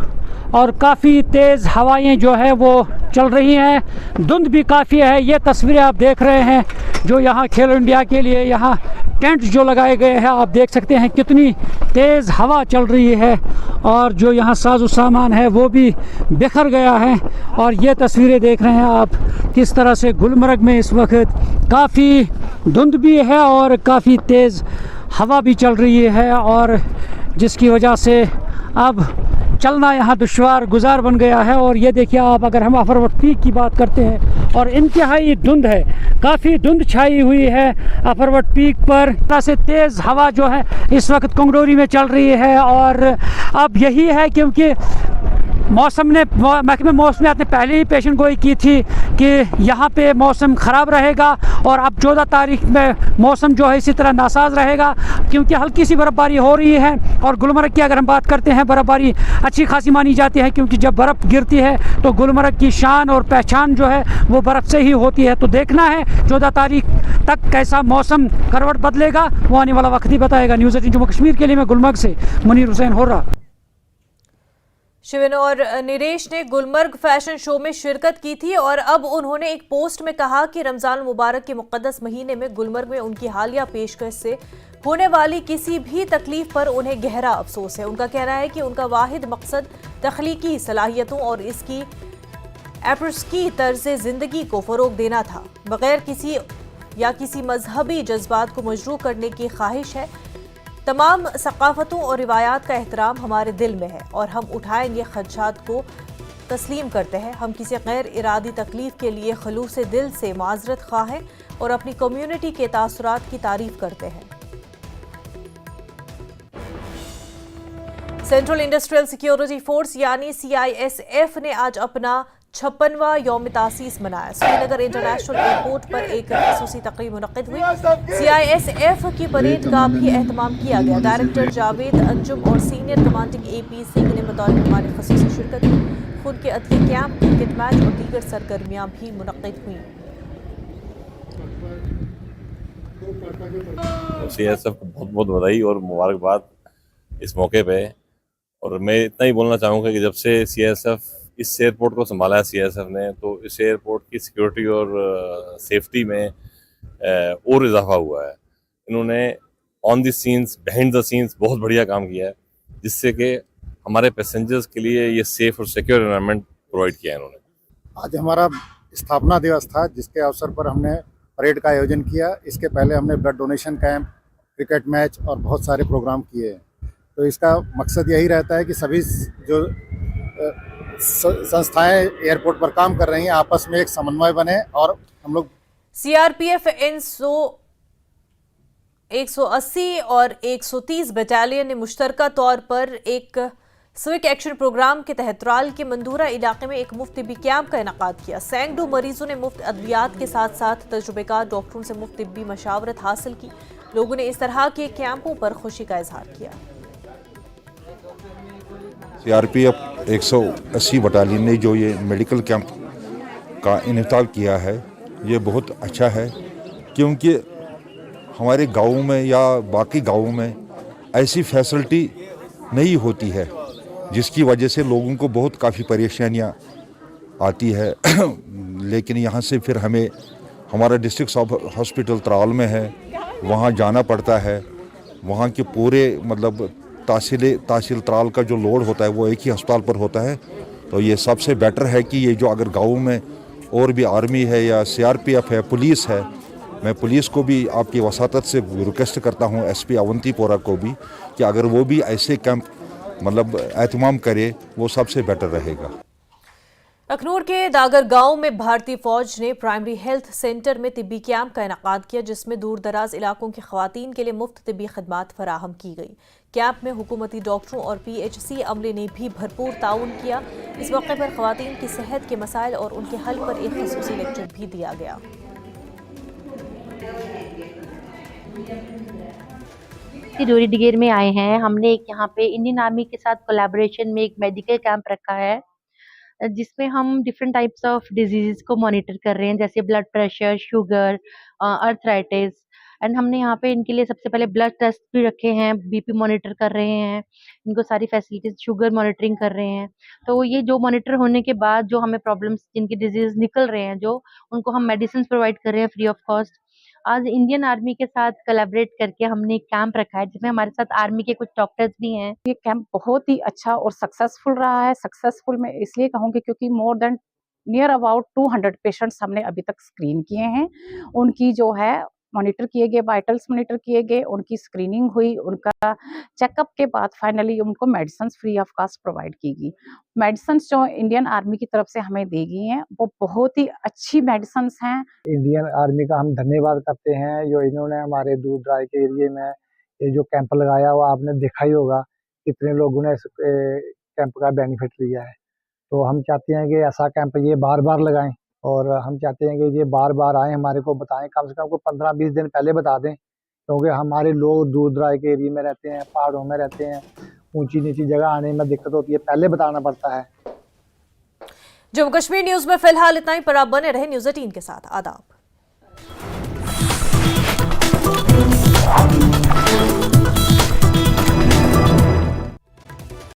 और काफ़ी तेज़ हवाएं जो है वो चल रही हैं, धुंध भी काफ़ी है। ये तस्वीरें आप देख रहे हैं जो यहाँ खेलो इंडिया के लिए यहाँ टेंट जो लगाए गए हैं, आप देख सकते हैं कितनी तेज़ हवा चल रही है और जो यहाँ साजो सामान है वो भी बिखर गया है। और ये तस्वीरें देख रहे हैं आप किस तरह से गुलमर्ग में इस वक्त काफ़ी धुंध भी है और काफ़ी तेज़ हवा भी चल रही है और जिसकी वजह से अब चलना यहाँ दुश्वार गुजार बन गया है। और ये देखिए आप, अगर हम अफरवट पीक की बात करते हैं और इंतहाई धुंध है, काफ़ी धुंध छाई हुई है अफरवट पीक पर। से तेज़ हवा जो है इस वक्त कंगडोरी में चल रही है और अब यही है क्योंकि महकमे मौसमियात ने पहले ही पेशन गोई की थी कि यहाँ पे मौसम ख़राब रहेगा और अब 14 तारीख में मौसम जो है इसी तरह नासाज रहेगा, क्योंकि हल्की सी बर्फ़बारी हो रही है। और गुलमर्ग की अगर हम बात करते हैं, बर्फ़बारी अच्छी खासी मानी जाती है, क्योंकि जब बर्फ़ गिरती है तो गुलमर्ग की शान और पहचान जो है वो बर्फ़ से ही होती है। तो देखना है 14 तारीख तक कैसा मौसम करवट बदलेगा, वो आने वाला वक्त ही बताएगा। न्यूज़ 18 जम्मू कश्मीर के लिए मैं गुलमर्ग से मुनीर हुसैन हो रहा। शिवन और निरेश ने गुलमर्ग फैशन शो में शिरकत की थी और अब उन्होंने एक पोस्ट में कहा कि रमजान मुबारक के मुक़द्दस महीने में गुलमर्ग में उनकी हालिया पेशकश से होने वाली किसी भी तकलीफ पर उन्हें गहरा अफसोस है। उनका कहना है कि उनका वाहिद मकसद तख्लीकी सलाहियतों और इसकी एप्रिस्की तर्ज ज़िंदगी को फ़रोग देना था, बगैर किसी मजहबी जज्बात को मजरूह करने की ख्वाहिश है। तमाम सकाफ़तों और रिवायात का एहतराम हमारे दिल में है और हम उठाएंगे खदशात को तस्लीम करते हैं। हम किसी गैर इरादी तकलीफ के लिए खलूस दिल से माजरत ख्वाह हैं और अपनी कम्युनिटी के तासुरात की तारीफ करते हैं। सेंट्रल इंडस्ट्रियल सिक्योरिटी फोर्स यानी CISF ने आज अपना 56वां यौम तासीस मनाया। श्रीनगर इंटरनेशनल एयरपोर्ट पर एक खसूसी तकरीब मुनक्किद हुई। CISF की परेड का भी एहतमाम किया गया। डायरेक्टर जावेद अंजुम और सीनियर कमांडिंग AP सिंह ने बतौर मेहमान खसूसी शिरकत की। खून के अतिये कैंप, क्रिकेट मैच और दीगर सरगर्मियां भी मुनक्किद हुई। CISF को बहुत बहुत बधाई और मुबारकबाद इस मौके पे। और मैं इतना ही बोलना चाहूँगा कि जब से CISF इस एयरपोर्ट को संभाला है CISF ने, तो इस एयरपोर्ट की सिक्योरिटी और सेफ्टी में और इजाफा हुआ है। इन्होंने on the scenes, behind the scenes बहुत बढ़िया काम किया है, जिससे कि हमारे पैसेंजर्स के लिए ये सेफ और सिक्योर एनवायरनमेंट प्रोवाइड किया है इन्होंने। आज हमारा स्थापना दिवस था, जिसके अवसर पर हमने परेड का आयोजन किया। इसके पहले हमने blood donation camp, cricket match और बहुत सारे प्रोग्राम किए। तो इसका मकसद यही रहता है कि सभी जो संस्थाएं एयरपोर्ट पर काम कर रही हैं आपस में एक समन्वय बने और हम लोग CRPF 180 और 130 बटालियन ने मुश्तरका तौर पर एक स्विक एक्शन प्रोग्राम के तहत त्राल के मंदूरा इलाके में एक मुफ्त तिब्बी कैंप का इनेकाद किया। सैकड़ों मरीजों ने मुफ्त अद्वियात के साथ साथ तजुर्बेकार डॉक्टरों से मुफ्त तिब्बी मशावरत हासिल की। लोगों ने इस तरह के कैंपों पर खुशी का इजहार किया। CRPF 180 बटालियन ने जो ये मेडिकल कैंप का इनेकाद किया है, ये बहुत अच्छा है, क्योंकि हमारे गाँव में या बाकी गाँवों में ऐसी फैसिलिटी नहीं होती है, जिसकी वजह से लोगों को बहुत काफ़ी परेशानियाँ आती है। लेकिन यहाँ से फिर हमें हमारा डिस्ट्रिक्ट हॉस्पिटल त्राल में है, वहाँ जाना पड़ता है। वहाँ के पूरे मतलब तहसील त्राल का जो लोड होता है वो एक ही अस्पताल पर होता है। तो ये सबसे बेटर है कि ये जो अगर गाँव में और भी आर्मी है या CRPF है, पुलिस है, मैं पुलिस को भी आपकी वसातत से रिक्वेस्ट करता हूँ, SP अवंतीपोरा को भी, कि अगर वो भी ऐसे कैंप मतलब एहतमाम करे, वो सबसे बेटर रहेगा। अखनूर के दागर गांव में भारतीय फौज ने प्राइमरी हेल्थ सेंटर में तिब्बी कैंप का इनेकाद किया, जिसमें दूर दराज इलाकों की खवातीन के लिए मुफ्त तिब्बी खदमात फराहम की गई। कैंप में हुकूमती डॉक्टरों और PHC अमले ने भी भरपूर ताउन किया। इस मौके पर खवातीन की सेहत के मसाइल और उनके हल पर एक खसूसी लेक्चर भी दिया गया। डोरी डिगेर में आए हैं। हमने एक यहाँ पे इंडियन आर्मी के साथ कोलैबोरेशन में एक मेडिकल कैंप रखा है, जिसमें हम डिफरेंट टाइप्स ऑफ डिजीज़ को मॉनिटर कर रहे हैं, जैसे blood pressure, sugar, arthritis. And हमने यहाँ पे इनके लिए सबसे पहले ब्लड टेस्ट भी रखे हैं, BP मॉनिटर कर रहे हैं, इनको सारी फैसिलिटीज, शुगर मॉनिटरिंग कर रहे हैं। तो ये जो मॉनिटर होने के बाद जो हमें प्रॉब्लम्स, जिनकी डिजीज निकल रहे हैं, जो उनको हम मेडिसिन प्रोवाइड कर रहे हैं फ्री ऑफ कॉस्ट। आज इंडियन आर्मी के साथ कोलैबोरेट करके हमने एक कैंप रखा है, जिसमें हमारे साथ आर्मी के कुछ डॉक्टर्स भी हैं। ये कैंप बहुत ही अच्छा और सक्सेसफुल रहा है। सक्सेसफुल मैं इसलिए कहूँगी क्योंकि more than near about 200 patients हमने अभी तक स्क्रीन किए हैं। उनकी जो है मॉनिटर किए गए, वाइटल्स मॉनिटर किए गए, उनकी स्क्रीनिंग हुई, उनका चेकअप के बाद फाइनली उनको medicine free of cost provide की गई। मेडिसिन जो इंडियन आर्मी की तरफ से हमें दी गई हैं, वो बहुत ही अच्छी मेडिसिन हैं। इंडियन आर्मी का हम धन्यवाद करते हैं, जो इन्होंने हमारे दूर दराज के एरिए में ये जो कैंप लगाया, वो आपने देखा ही होगा कितने लोगों ने इस कैंप का बेनिफिट लिया है। तो हम चाहते हैं कि ऐसा कैंप ये बार बार लगाएं और हम चाहते हैं कि ये बार बार आएँ, हमारे को बताएं, कम से कम को 15-20 दिन पहले बता दें, क्योंकि हमारे लोग दूर दराज के एरिया में रहते हैं, पहाड़ों में रहते हैं, ऊंची नीची जगह आने में दिक्कत होती है, पहले बताना पड़ता है। जम्मू कश्मीर न्यूज में फिलहाल इतना ही, पर आप बने रहे न्यूज़ 18 के साथ। आदाब।